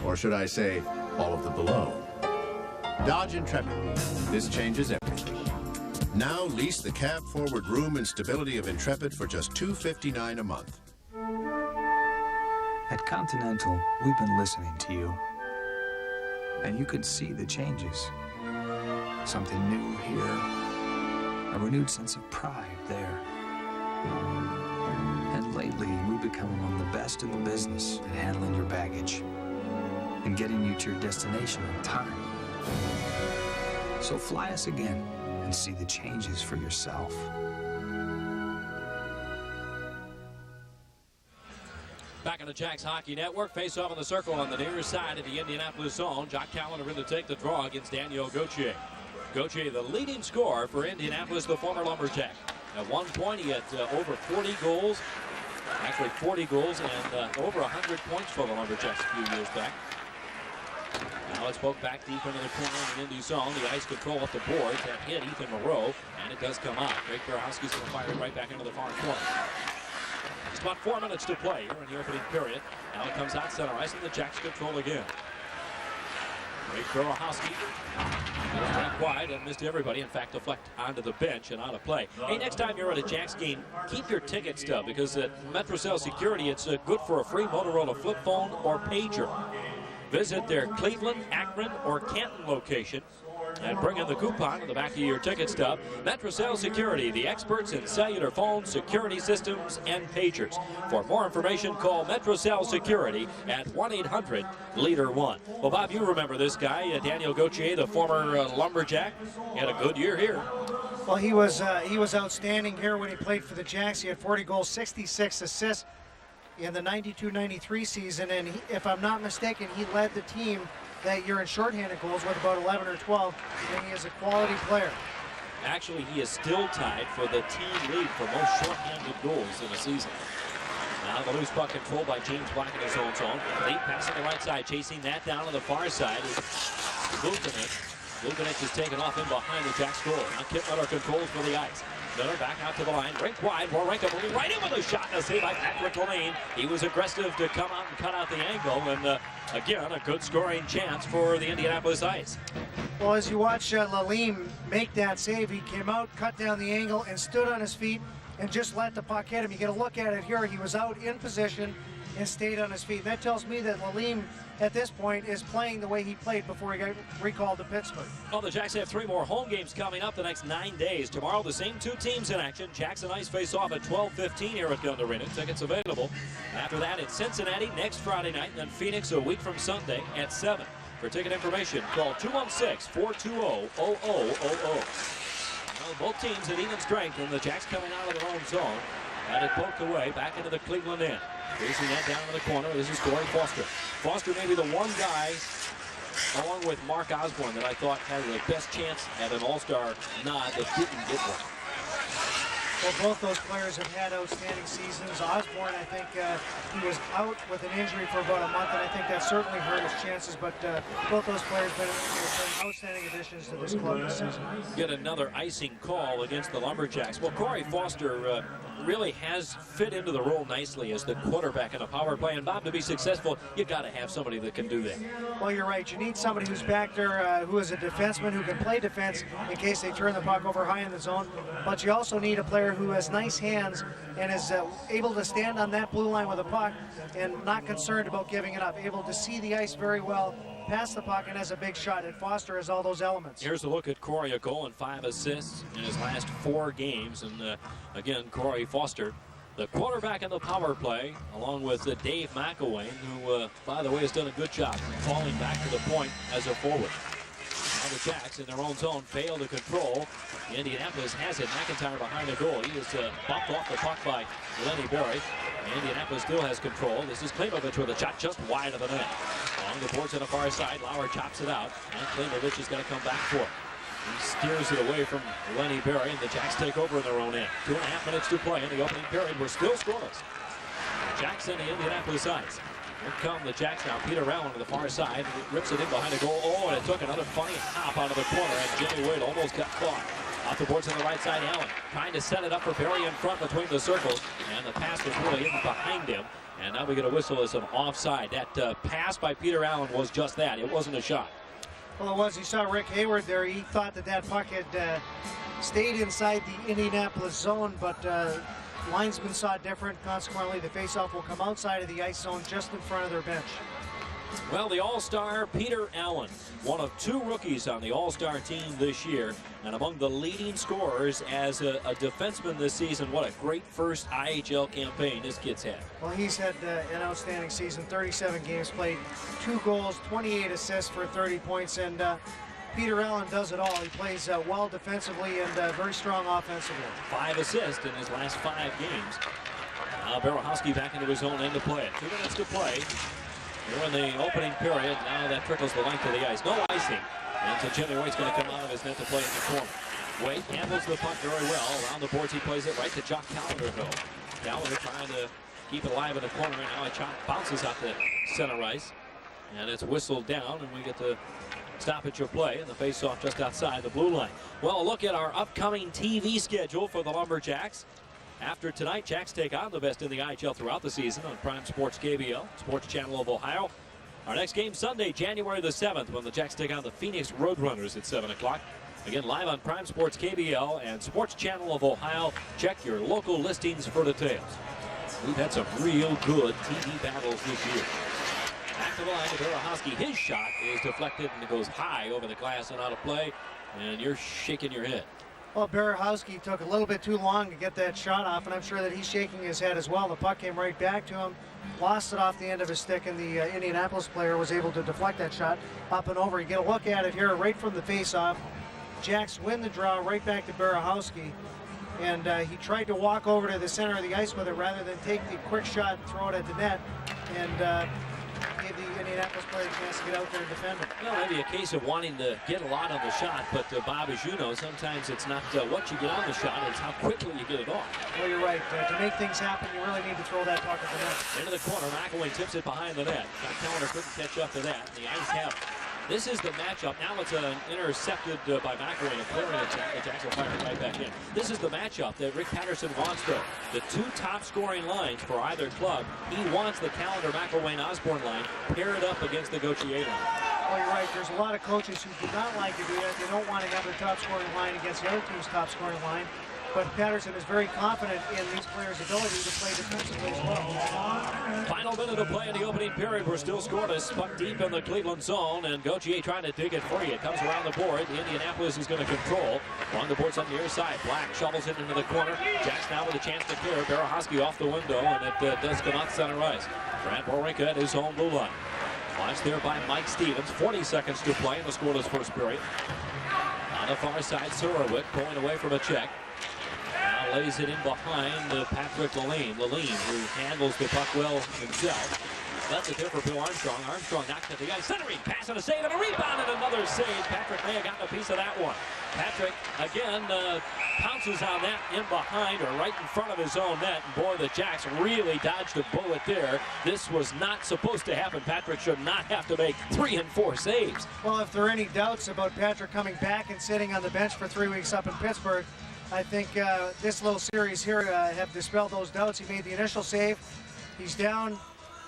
Or should I say, all of the below. Dodge Intrepid. This changes everything. Now lease the cab-forward room and stability of Intrepid for just $259 a month. At Continental, we've been listening to you. And you can see the changes. Something new here, a renewed sense of pride there. And lately, we've become among the best in the business at handling your baggage and getting you to your destination on time. So fly us again and see the changes for yourself. Back on the Jacks Hockey Network, face-off in the circle on the near side of the Indianapolis zone. Jock Callender in to take the draw against Daniel Gauthier. Gauthier, the leading scorer for Indianapolis, the former Lumberjack. At one point, he had over 40 goals. Actually, 40 goals and over 100 points for the Lumberjacks a few years back. Now it's poked back deep into the corner in the Indy zone. The ice control up the boards. That hit Ethan Moreau, and it does come out. Greg Karowski's going to fire it right back into the far corner. It's about 4 minutes to play here in the opening period. Now it comes out center ice, and the Jacks control again. Great Karowski. Went wide and missed everybody. In fact, deflect onto the bench and out of play. Hey, next time you're at a Jacks game, keep your ticket stub, because at MetroCell Security, it's good for a free Motorola flip phone or pager. Visit their Cleveland, Akron, or Canton location and bring in the coupon on the back of your ticket stub. MetroCell Security, the experts in cellular phones, security systems, and pagers. For more information, call MetroCell Security at 1-800-LEADER-1. Well, Bob, you remember this guy, Daniel Gauthier, the former Lumberjack. He had a good year here. Well, he was outstanding here when he played for the Jacks. He had 40 goals, 66 assists in the 92-93 season, and if I'm not mistaken, he led the team that year in shorthanded goals with about 11 or 12, and he is a quality player. Actually, he is still tied for the team lead for most shorthanded goals in a season. Now the loose puck controlled by James Black in his own zone. Late pass on the right side, chasing that down on the far side is Lukanich. Lukanich is taken off in behind the Jacks goal. Now Kip Miller controls for the ice. Miller back out to the line, rink wide. Wawrinka moving right in with a shot, and a save by Patrick Lalime. He was aggressive to come out and cut out the angle, and again, a good scoring chance for the Indianapolis Ice. Well, as you watch Lalime make that save, he came out, cut down the angle, and stood on his feet and just let the puck hit him. You get a look at it here. He was out in position and stayed on his feet. And that tells me that Lalime, at this point, is playing the way he played before he got recalled to Pittsburgh. Well, the Jacks have 3 more home games coming up the next 9 days. Tomorrow, the same 2 teams in action. Jacks and Ice face off at 12:15 here at Gund Arena. Tickets available. After that, it's Cincinnati next Friday night, and then Phoenix a week from Sunday at 7. For ticket information, call 216-420-0000. Well, both teams at even strength, and the Jacks coming out of their own zone. Had it poked away back into the Cleveland end. Facing that down in the corner, this is Corey Foster. Foster may be the one guy, along with Mark Osborne, that I thought had the best chance at an all-star nod that didn't get one. Well, both those players have had outstanding seasons. Osborne, I think he was out with an injury for about a month, and I think that certainly hurt his chances. But both those players have been outstanding additions to this club this season. Get another icing call against the Lumberjacks. Well, Corey Foster really has fit into the role nicely as the quarterback in a power play. And Bob, to be successful, you got to have somebody that can do that. Well, you're right. You need somebody who's back there, who is a defenseman who can play defense in case they turn the puck over high in the zone. But you also need a player who has nice hands and is able to stand on that blue line with a puck and not concerned about giving it up, able to see the ice very well, pass the puck, and has a big shot. And Foster has all those elements. Here's a look at Corey, a goal and 5 assists in his last 4 games. And again, Corey Foster, the quarterback in the power play, along with Dave McElwain, who, by the way, has done a good job falling back to the point as a forward. Now the Jacks in their own zone fail to control. Indianapolis has it. McIntyre behind the goal. He is bumped off the puck by Lenny Berry. Indianapolis still has control. This is Klimovich with a shot just wide of the net. Along the boards on the far side, Lauer chops it out, and Klimovich is going to come back for it. He steers it away from Lenny Berry, and the Jacks take over in their own end. 2.5 minutes to play in the opening period. We're still scoreless. The Jacks in the Indianapolis ice. Here come the Jacks now. Peter Allen to the far side. Rips it in behind the goal. Oh, and it took another funny hop out of the corner, and Jimmy Wade almost got caught. Off the boards on the right side, Allen trying to set it up for Berry in front between the circles, and the pass was really in behind him. And now we get a whistle as an offside. That pass by Peter Allen was just that. It wasn't a shot. Well, it was. You saw Rick Hayward there. He thought that puck had stayed inside the Indianapolis zone, but linesmen saw it different. Consequently, the faceoff will come outside of the ice zone just in front of their bench. Well, the All-Star Peter Allen, one of 2 rookies on the All-Star team this year, and among the leading scorers as a defenseman this season. What a great first IHL campaign this kid's had. Well, he's had an outstanding season, 37 games played, 2 goals, 28 assists for 30 points, and Peter Allen does it all. He plays well defensively and very strong offensively. 5 assists in his last 5 games. Now Berehowski back into his own end to play it. 2 minutes to play. We're in the opening period. Now that trickles the length of the ice. No icing. And so Jimmy Waite's going to come out of his net to play in the corner. Waite handles the puck very well. Around the boards, he plays it right to Jock Callender, though. Callender trying to keep it alive in the corner. And now it bounces out the center ice. And it's whistled down, and we get the stoppage of play, and the face-off just outside the blue line. Well, a look at our upcoming TV schedule for the Lumberjacks. After tonight, Jacks take on the best in the IHL throughout the season on Prime Sports KBL, Sports Channel of Ohio. Our next game Sunday, January the 7th, when the Jacks take on the Phoenix Roadrunners at 7 o'clock. Again, live on Prime Sports KBL and Sports Channel of Ohio. Check your local listings for details. We've had some real good TV battles this year. Back to the line to Berehowski. His shot is deflected and it goes high over the glass and out of play. And you're shaking your head. Well, Berehowski took a little bit too long to get that shot off, and I'm sure that he's shaking his head as well. The puck came right back to him, lost it off the end of his stick, and the Indianapolis player was able to deflect that shot up and over. You get a look at it here right from the face-off. Jacks win the draw right back to Berehowski, and he tried to walk over to the center of the ice with it rather than take the quick shot and throw it at the net, and gave the Indianapolis player a chance to get out there and defend it. Well, maybe a case of wanting to get a lot on the shot, but Bob, as you know, sometimes it's not what you get on the shot, it's how quickly you get it off. Well, you're right. To make things happen, you really need to throw that puck at the net. Into the corner, McElwain tips it behind the net. Jock Callender couldn't catch up to that. The ice have it. This is the matchup. Now it's intercepted by McElwain. A clearing attack. The Jacks will fire it right back in. This is the matchup that Rick Patterson wants, though. The 2 top scoring lines for either club. He wants the Callender, McElwain, Osborne line paired up against the Gauthier line. Well, you're right. There's a lot of coaches who do not like to do that. They don't want to have their top scoring line against the other team's top scoring line. But Patterson is very confident in these players' ability to play defensively as well. Final minute of play in the opening period. We're still scoreless. Puck deep in the Cleveland zone, and Gauthier trying to dig it free. It comes around the board. The Indianapolis is going to control. Along the boards on the near side. Black shovels it into the corner. Jacks now with a chance to clear. Berehowski off the window, and it does come out center ice. Brad Borinka at his own blue line. Watched there by Mike Stevens. 40 seconds to play in the scoreless first period. On the far side, Surowick pulling away from a check. Now lays it in behind Patrick Lalene. Lalene, who handles the puck well himself. That's it there for Bill Armstrong. Armstrong knocked at the ice. Centering pass and a save and a rebound and another save. Patrick may have gotten a piece of that one. Patrick, again, pounces on that in behind or right in front of his own net. And boy, the Jacks really dodged a bullet there. This was not supposed to happen. Patrick should not have to make 3 and 4 saves. Well, if there are any doubts about Patrick coming back and sitting on the bench for 3 weeks up in Pittsburgh, I think this little series here have dispelled those doubts. He made the initial save. He's down.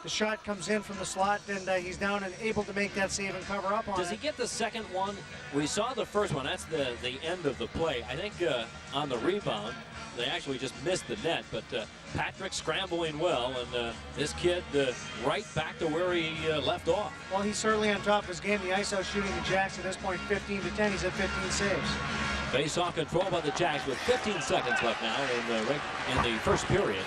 The shot comes in from the slot, and he's down and able to make that save and cover up on it. Does he get the second one? We saw the first one. That's the end of the play. I think on the rebound, they actually just missed the net. But Patrick scrambling well, and this kid right back to where he left off. Well, he's certainly on top of his game. The ice out shooting the Jacks at this point, 15-10. He's at 15 saves. Face-off control by the Jacks with 15 seconds left now in the first period.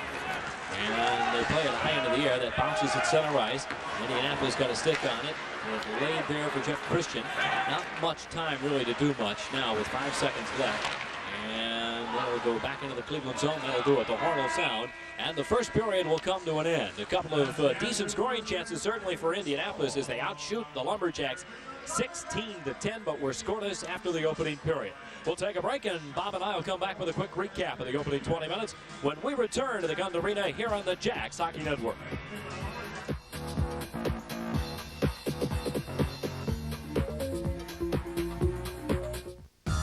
And they play it high into the air. That bounces at center ice. Indianapolis got a stick on it. It's laid there for Jeff Christian. Not much time really to do much now with 5 seconds left. And they'll go back into the Cleveland zone. They'll do it. The horn will sound. And the first period will come to an end. A couple of decent scoring chances certainly for Indianapolis as they outshoot the Lumberjacks 16-10, but we're scoreless after the opening period. We'll take a break, and Bob and I will come back with a quick recap of the opening 20 minutes when we return to the Gund Arena here on the Jacks Hockey Network.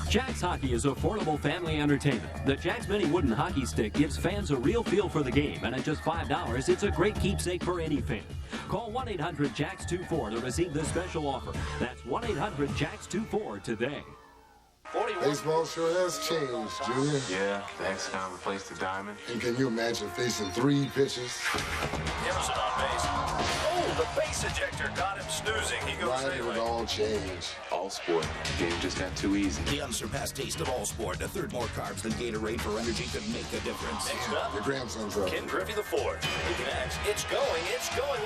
Jacks Hockey is affordable family entertainment. The Jacks Mini Wooden Hockey Stick gives fans a real feel for the game, and at just $5, it's a great keepsake for any fan. Call 1-800-JACKS-24 to receive this special offer. That's 1-800-JACKS-24 today. Baseball sure has changed, Junior. Yeah, the hexagon replaced the diamond. And can you imagine facing 3 pitches? Emerson on base. Oh, the base ejector got him snoozing. He goes Why did it all change? All sport. The game just got too easy. The unsurpassed taste of all sport. A third more carbs than Gatorade for energy could make a difference. Next up, your grandson's up. Ken Griffey IV. Next, it's going.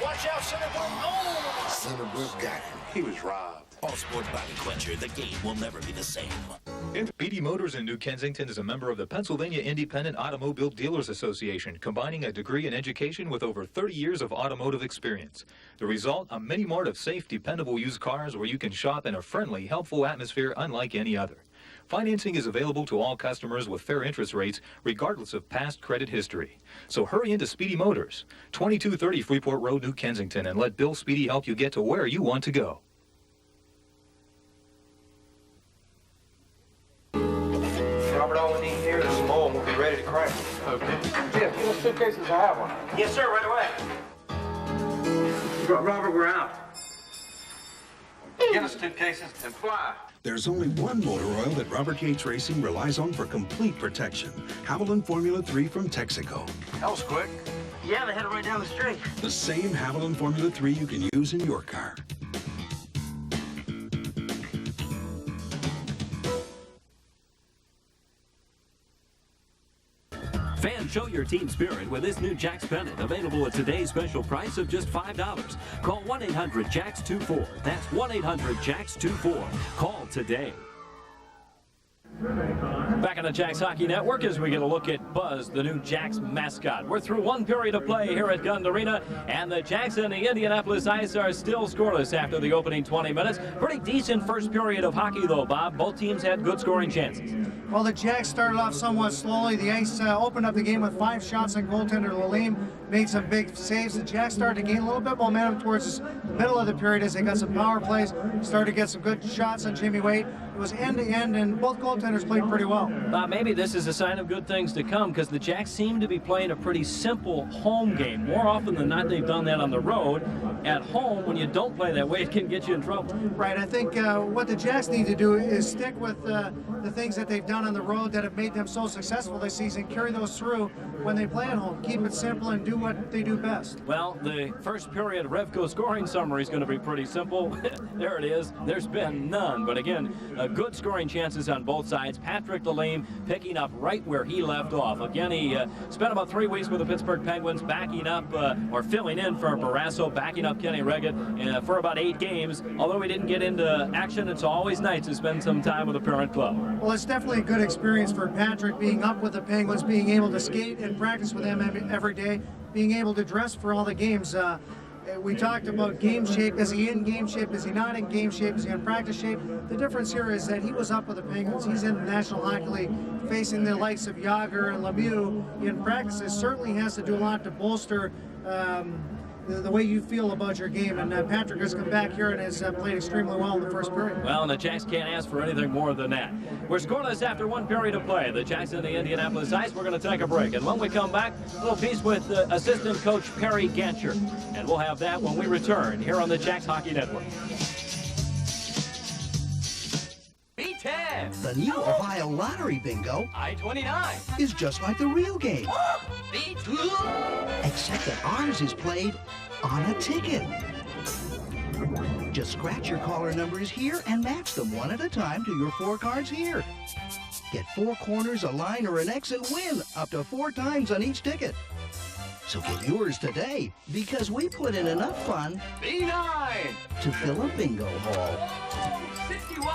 Watch out, center blip. Oh! Center blip got him. He was robbed. All sport body quencher. The game will never be the same. BD Motors in New Kensington is a member of the Pennsylvania Independent Automobile Dealers Association, combining a degree in education with over 30 years of automotive experience. The result, a mini-mart of safe, dependable used cars where you can shop in a friendly, helpful atmosphere unlike any other. Financing is available to all customers with fair interest rates, regardless of past credit history. So hurry into Speedy Motors, 2230 Freeport Road, New Kensington, and let Bill Speedy help you get to where you want to go. Robert, all we need here is some oil and we'll be ready to crank. Okay. Jeff, give us suitcases. I have one. Yes, sir, right away. Robert, we're out. Give us suitcases and fly. There's only one motor oil that Robert Yates Racing relies on for complete protection. Haviland Formula 3 from Texaco. That was quick. Yeah, they had it right down the street. The same Haviland Formula 3 you can use in your car. Fans, show your team spirit with this new Jacks pennant, available at today's special price of just $5. Call 1-800-JACKS-24. That's 1-800-JACKS-24. Call today. Back on the Jacks Hockey Network as we get a look at Buzz, the new Jacks mascot. We're through one period of play here at Gund Arena, and the Jacks and the Indianapolis Ice are still scoreless after the opening 20 minutes. Pretty decent first period of hockey, though, Bob. Both teams had good scoring chances. Well, the Jacks started off somewhat slowly. The Ice opened up the game with 5 shots on goaltender Lalime, made some big saves. The Jacks started to gain a little bit of momentum towards the middle of the period as they got some power plays, started to get some good shots on Jimmy Waite. It was end-to-end, and both goaltenders played pretty well. Maybe this is a sign of good things to come, because the Jacks seem to be playing a pretty simple home game. More often than not, they've done that on the road. At home, when you don't play that way, it can get you in trouble. Right. I think what the Jacks need to do is stick with the things that they've done on the road that have made them so successful this season, carry those through when they play at home. Keep it simple and do what they do best. Well, the first period Revco scoring summary is going to be pretty simple. There it is. There's been none. But again, good scoring chances on both sides. Patrick Lalame picking up right where he left off. Again, he spent about 3 weeks with the Pittsburgh Penguins, backing up or filling in for Barrasso, backing up Kenny Reggett for about 8 games. Although he didn't get into action, it's always nice to spend some time with a parent club. Well, it's definitely a good experience for Patrick, being up with the Penguins, being able to skate and practice with them every day, being able to dress for all the games. We talked about game shape. Is he in game shape? Is he not in game shape? Is he in practice shape? The difference here is that he was up with the Penguins. He's in the National Hockey League facing the likes of Yager and Lemieux in practices. Certainly has to do a lot to bolster the way you feel about your game. And Patrick has come back here and has played extremely well in the first period. Well, and the Jacks can't ask for anything more than that. We're scoreless after 1 period of play. The Jacks in the Indianapolis Ice. We're going to take a break. And when we come back, a little piece with assistant coach Perry Gancher. And we'll have that when we return here on the Jacks Hockey Network. B10. The new Ohio Lottery Bingo, I-29, is just like the real game. B2. Except that ours is played on a ticket. Just scratch your caller numbers here and match them one at a time to your 4 cards here. Get 4 corners, a line, or an X and win up to 4 times on each ticket. So get yours today, because we put in enough fun B9. to fill a bingo hall. 61.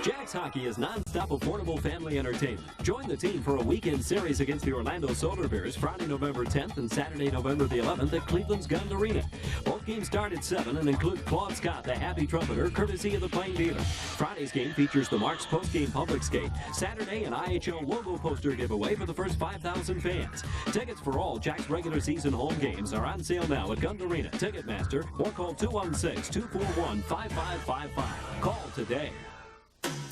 Jacks Hockey is non-stop affordable family entertainment. Join the team for a weekend series against the Orlando Solar Bears Friday, November 10th and Saturday, November the 11th at Cleveland's Gun Arena. Both games start at 7 and include Claude Scott, the Happy Trumpeter, courtesy of the Plain Dealer. Friday's game features the Marks post-game public skate. Saturday, an IHL logo poster giveaway for the first 5,000 fans. Tickets for all Jacks regular season home games are on sale now at Gun Arena, Ticketmaster, or call 216-241-5555. Call today.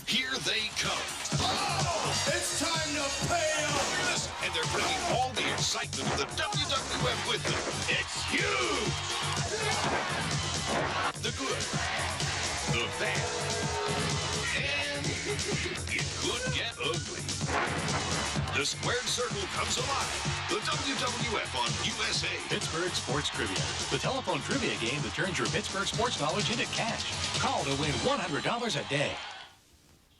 Here they come. Oh, it's time to pay up. And they're bringing all the excitement of the WWF with them. It's huge. The good, the bad, and it could get ugly. The squared circle comes alive. The WWF on USA. Pittsburgh Sports Trivia. The telephone trivia game that turns your Pittsburgh sports knowledge into cash. Call to win $100 a day.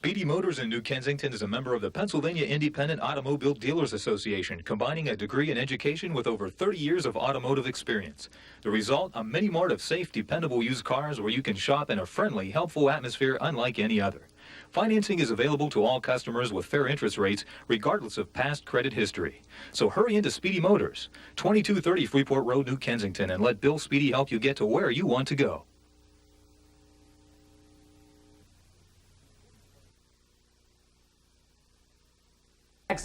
Beatty Motors in New Kensington is a member of the Pennsylvania Independent Automobile Dealers Association, combining a degree in education with over 30 years of automotive experience. The result, a mini-mart of safe, dependable used cars where you can shop in a friendly, helpful atmosphere unlike any other. Financing is available to all customers with fair interest rates, regardless of past credit history. So hurry into Speedy Motors, 2230 Freeport Road, New Kensington, and let Bill Speedy help you get to where you want to go.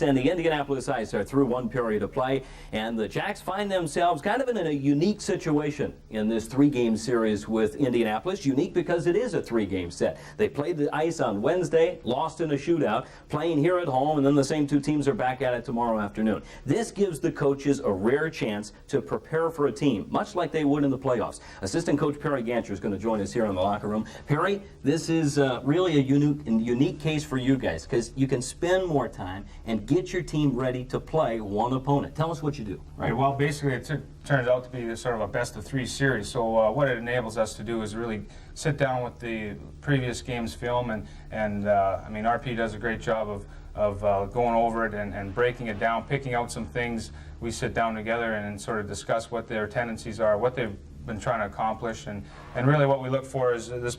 And the Indianapolis Ice are through 1 period of play, and the Jacks find themselves kind of in a unique situation in this 3-game series with Indianapolis. Unique because it is a 3-game set. They played the Ice on Wednesday, lost in a shootout, playing here at home, and then the same 2 teams are back at it tomorrow afternoon. This gives the coaches a rare chance to prepare for a team, much like they would in the playoffs. Assistant coach Perry Gancher is going to join us here in the locker room. Perry, this is really a unique case for you guys, because you can spend more time and get your team ready to play one opponent. Tell us what you do. Right, well, basically it turns out to be sort of a best-of-3 series, so what it enables us to do is really sit down with the previous game's film, and I mean, RP does a great job of going over it and breaking it down, picking out some things. We sit down together and sort of discuss what their tendencies are, what they've been trying to accomplish, and really what we look for is the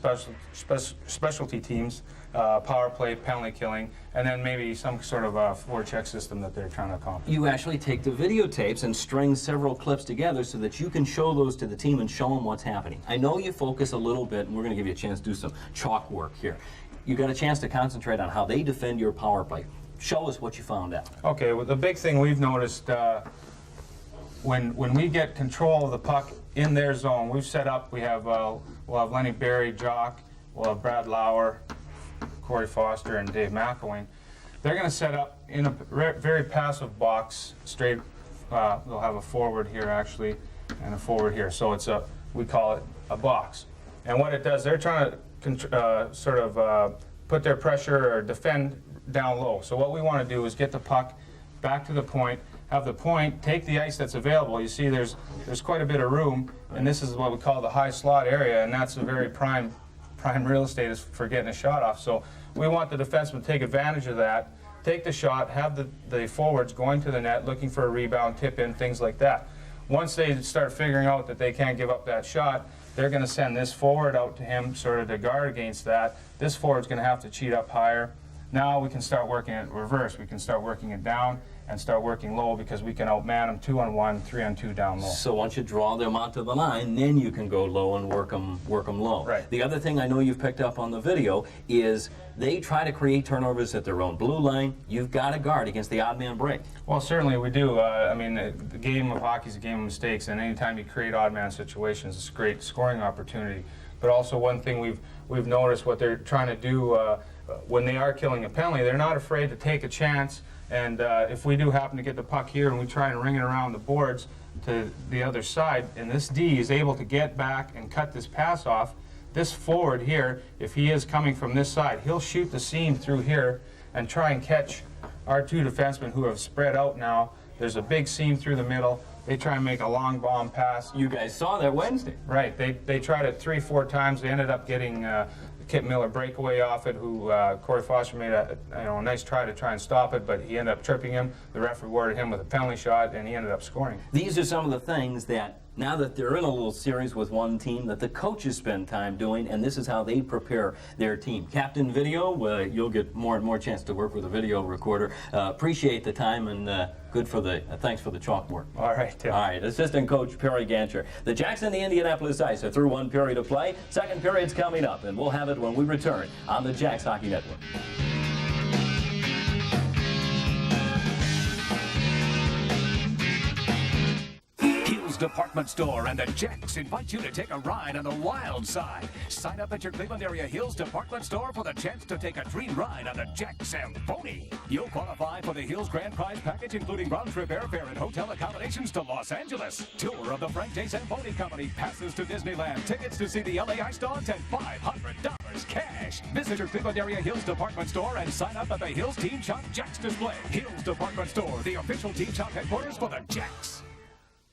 specialty teams, power play, penalty killing, and then maybe some sort of a forecheck system that they're trying to accomplish. You actually take the videotapes and string several clips together so that you can show those to the team and show them what's happening. I know you focus a little bit, and we're going to give you a chance to do some chalk work here. You got a chance to concentrate on how they defend your power play. Show us what you found out. Okay, well, the big thing we've noticed when we get control of the puck in their zone, we've set up, we'll have Lenny Berry, Jock, we'll have Brad Lauer, Corey Foster, and Dave McElwain. They're going to set up in a very passive box, straight, they'll have a forward here actually, and a forward here. So it's we call it a box. And what it does, they're trying to sort of put their pressure or defend down low. So what we want to do is get the puck back to the point, have the point take the ice that's available. You see there's quite a bit of room, and this is what we call the high slot area, and that's a very prime prime real estate is for getting a shot off. So we want the defenseman to take advantage of that, take the shot, have the forwards going to the net, looking for a rebound, tip in, things like that. Once they start figuring out that they can't give up that shot, they're going to send this forward out to him sort of to guard against that. This forward's going to have to cheat up higher. Now we can start working it reverse. We can start working it down and start working low because we can outman them 2-on-1, 3-on-2 down low. So once you draw them onto the line, then you can go low and work them low. Right. The other thing I know you've picked up on the video is they try to create turnovers at their own blue line. You've got to guard against the odd man break. Well, certainly we do. I mean, the game of hockey is a game of mistakes, and anytime you create odd man situations, it's a great scoring opportunity. But also one thing we've noticed what they're trying to do when they are killing a penalty, they're not afraid to take a chance. And if we do happen to get the puck here and we try and ring it around the boards to the other side, and this D is able to get back and cut this pass off, this forward here, if he is coming from this side, he'll shoot the seam through here and try and catch our two defensemen who have spread out now. There's a big seam through the middle. They try and make a long bomb pass. You guys saw that Wednesday. Right. They tried it 3-4 times. They ended up getting Kip Miller breakaway off it, who Corey Foster made a nice try and stop it, but he ended up tripping him. The ref rewarded him with a penalty shot, and he ended up scoring. These are some of the things that, now that they're in a little series with one team, that the coaches spend time doing, and this is how they prepare their team. Captain Video, you'll get more and more chance to work with a video recorder. Appreciate the time, and good for the thanks for the chalkboard. All right, Tim. All right, assistant coach Perry Gancher. The Jacks and the Indianapolis Ice are through one period of play. Second period's coming up, and we'll have it when we return on the Jacks Hockey Network. Department Store and the Jacks invite you to take a ride on the wild side. Sign up at your Cleveland area Hills Department Store for the chance to take a dream ride on the Jacks Zamboni. You'll qualify for the Hills Grand Prize package, including round-trip airfare and hotel accommodations to Los Angeles. Tour of the Frank J. Zamboni Company, passes to Disneyland, tickets to see the LA Ice Dogs, and $500 cash. Visit your Cleveland area Hills Department Store and sign up at the Hills Team Shop Jacks display. Hills Department Store, the official team shop headquarters for the Jacks.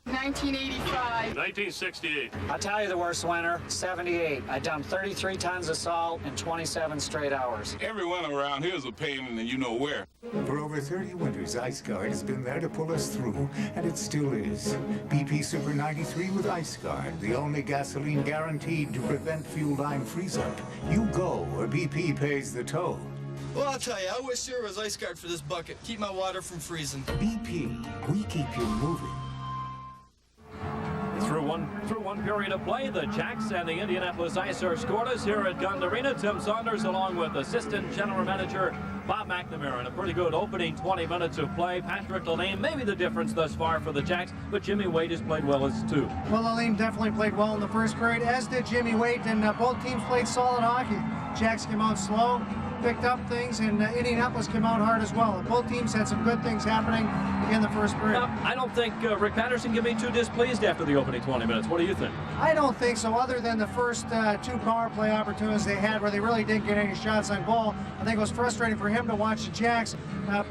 1985. 1968. I'll tell you the worst winter, 78. I dumped 33 tons of salt in 27 straight hours. Everyone around here is a pain and you know where. For over 30 winters, Ice Guard has been there to pull us through, and it still is. BP Super 93 with Ice Guard, the only gasoline guaranteed to prevent fuel line freeze-up. You go, or BP pays the toll. Well, I'll tell you, I wish there was Ice Guard for this bucket. Keep my water from freezing. BP, we keep you moving. Through one period of play, the Jacks and the Indianapolis Ice are scoreless here at Gund Arena. Tim Saunders along with assistant general manager Bob McNamara. And a pretty good opening 20 minutes of play. Patrick Lalane may be the difference thus far for the Jacks, but Jimmy Wade has played well as too. Well, Lalane definitely played well in the first period, as did Jimmy Wade, and both teams played solid hockey. Jacks came out slow, picked up things, and Indianapolis came out hard as well. Both teams had some good things happening in the first period. I don't think Rick Patterson can be too displeased after the opening 20 minutes. What do you think? I don't think so, other than the first two power play opportunities they had where they really didn't get any shots on goal. I think it was frustrating for him to watch the Jacks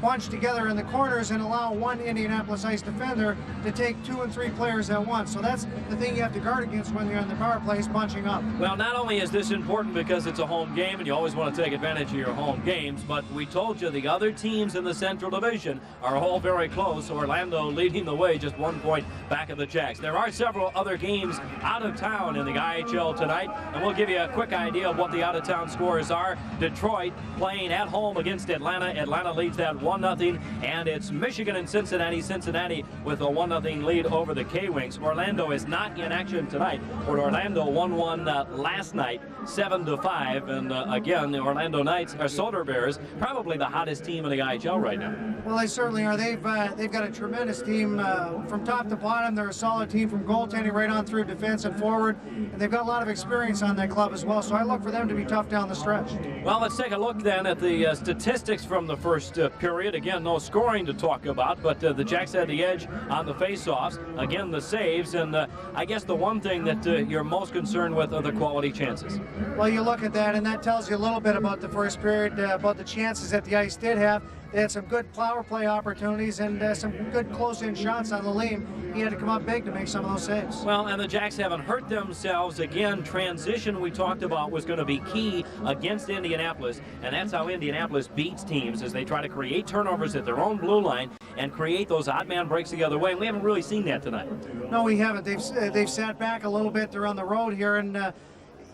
bunch together in the corners and allow one Indianapolis Ice defender to take 2 and 3 players at once. So that's the thing you have to guard against when you're in the power plays bunching up. Well, not only is this important because it's a home game and you always want to take advantage of your home games, but we told you the other teams in the Central Division are all very close. Orlando leading the way, just 1 point back of the Jacks. There are several other games out of town in the IHL tonight, and we'll give you a quick idea of what the out-of-town scores are. Detroit playing at home against Atlanta. Atlanta leads that 1-0, and it's Michigan and Cincinnati. Cincinnati with a 1-0 lead over the K-Wings. Orlando is not in action tonight, but Orlando 1-1 last night, 7-5, and again, the Orlando Knights are Soder Bears, probably the hottest team in the IHL right now. Well, they certainly are. They've got a tremendous team from top to bottom. They're a solid team from goaltending right on through defense and forward, and they've got a lot of experience on that club as well, so I look for them to be tough down the stretch. Well, let's take a look then at the statistics from the first period. Again, no scoring to talk about, but the Jacks had the edge on the face-offs. Again, the saves, and I guess the one thing that you're most concerned with are the quality chances. Well, you look at that, and that tells you a little bit about the first period, about the chances that the Ice did have. They had some good power play opportunities and some good close-in shots on the Leam. He had to come up big to make some of those saves. Well, and the Jacks haven't hurt themselves. Again, transition we talked about was going to be key against Indianapolis, and that's how Indianapolis beats teams, as they try to create turnovers at their own blue line and create those odd man breaks the other way. We haven't really seen that tonight. No, we haven't. They've sat back a little bit. They're on the road here, and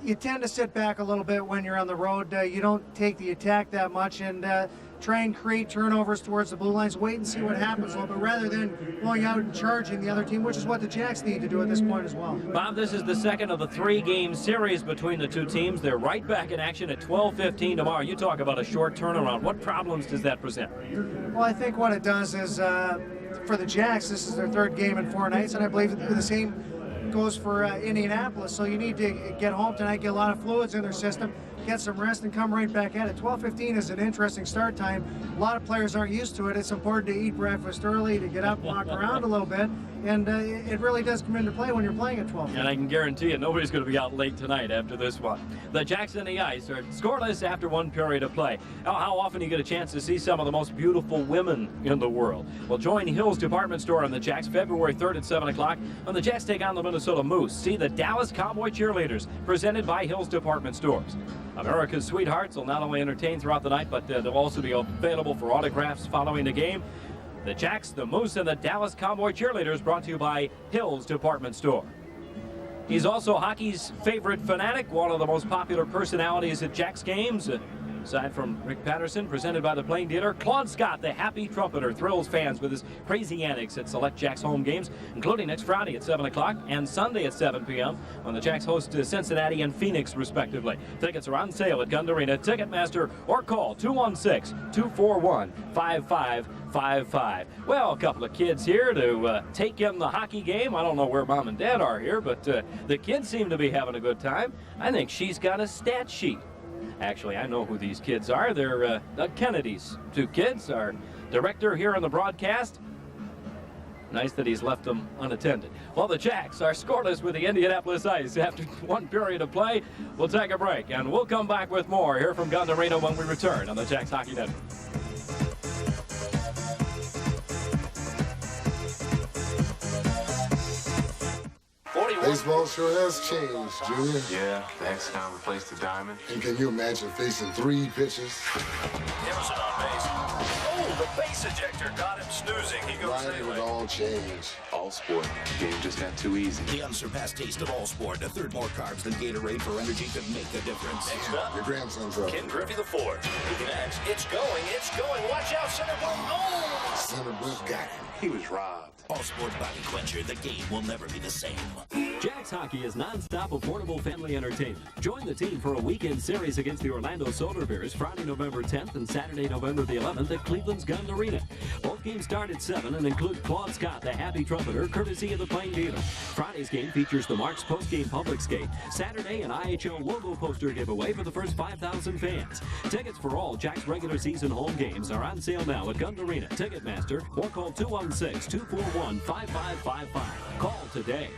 you tend to sit back a little bit when you're on the road. You don't take the attack that much and try and create turnovers towards the blue lines. Wait and see what happens a little bit rather than going out and charging the other team, which is what the Jacks need to do at this point as well. Bob, this is the second of the 3-game series between the two teams. They're right back in action at 12:15 tomorrow. You talk about a short turnaround. What problems does that present? Well, I think what it does is, for the Jacks, this is their 3rd game in 4 nights, and I believe the same goes for Indianapolis. So you need to get home tonight, get a lot of fluids in their system, get some rest, and come right back at it. 12:15 is an interesting start time. A lot of players aren't used to it. It's important to eat breakfast early, to get up and walk around a little bit, and it really does come into play when you're playing at 12. And I can guarantee you nobody's going to be out late tonight after this one. The Jacks and the Ice are scoreless after 1 period of play. How often do you get a chance to see some of the most beautiful women in the world? Well, join Hill's Department Store and the Jacks February 3rd at 7 o'clock when the Jacks take on the Minnesota Moose. See the Dallas Cowboy Cheerleaders, presented by Hill's Department Stores. America's sweethearts will not only entertain throughout the night, but they'll also be available for autographs following the game. The Jacks, the Moose, and the Dallas Cowboy Cheerleaders, brought to you by Hill's Department Store. He's also hockey's favorite fanatic, one of the most popular personalities at Jacks games. Aside from Rick Patterson, presented by the Plain Dealer, Claude Scott, the happy trumpeter, thrills fans with his crazy antics at select Jacks home games, including next Friday at 7 o'clock and Sunday at 7 p.m. when the Jacks host Cincinnati and Phoenix, respectively. Tickets are on sale at Gund Arena, Ticketmaster, or call 216-241-5555. Well, a couple of kids here to take in the hockey game. I don't know where Mom and Dad are here, but the kids seem to be having a good time. I think she's got a stat sheet. Actually, I know who these kids are. They're Doug Kennedy's 2 kids, our director here on the broadcast. Nice that he's left them unattended. Well, the Jacks are scoreless with the Indianapolis Ice after 1 period of play. We'll take a break, and we'll come back with more here from Gund Arena when we return on the Jacks Hockey Network. Baseball sure has changed, Junior. Yeah, the hexagon replaced the diamond. And can you imagine facing 3 pitches? Emerson on base. Oh, the base ejector got him snoozing. He goes Right, it would all change. All sport. The game just got too easy. The unsurpassed taste of all sport. A third more carbs than Gatorade for energy could make a difference. Next up, Your grandson's up. Ken Griffey IV. Next, it's going. Watch out, center ball. Oh! Center Bush got him. He was robbed. All sport body quencher. The game will never be the same. Jacks Hockey is non-stop affordable family entertainment. Join the team for a weekend series against the Orlando Solar Bears Friday, November 10th and Saturday, November the 11th at Cleveland's Gund Arena. Both games start at 7 and include Claude Scott, the happy trumpeter, courtesy of the Plain Dealer. Friday's game features the Marks post-game public skate. Saturday, an IHL logo poster giveaway for the first 5,000 fans. Tickets for all Jacks regular season home games are on sale now at Gund Arena, Ticketmaster, or call 216-241-5555. Call today.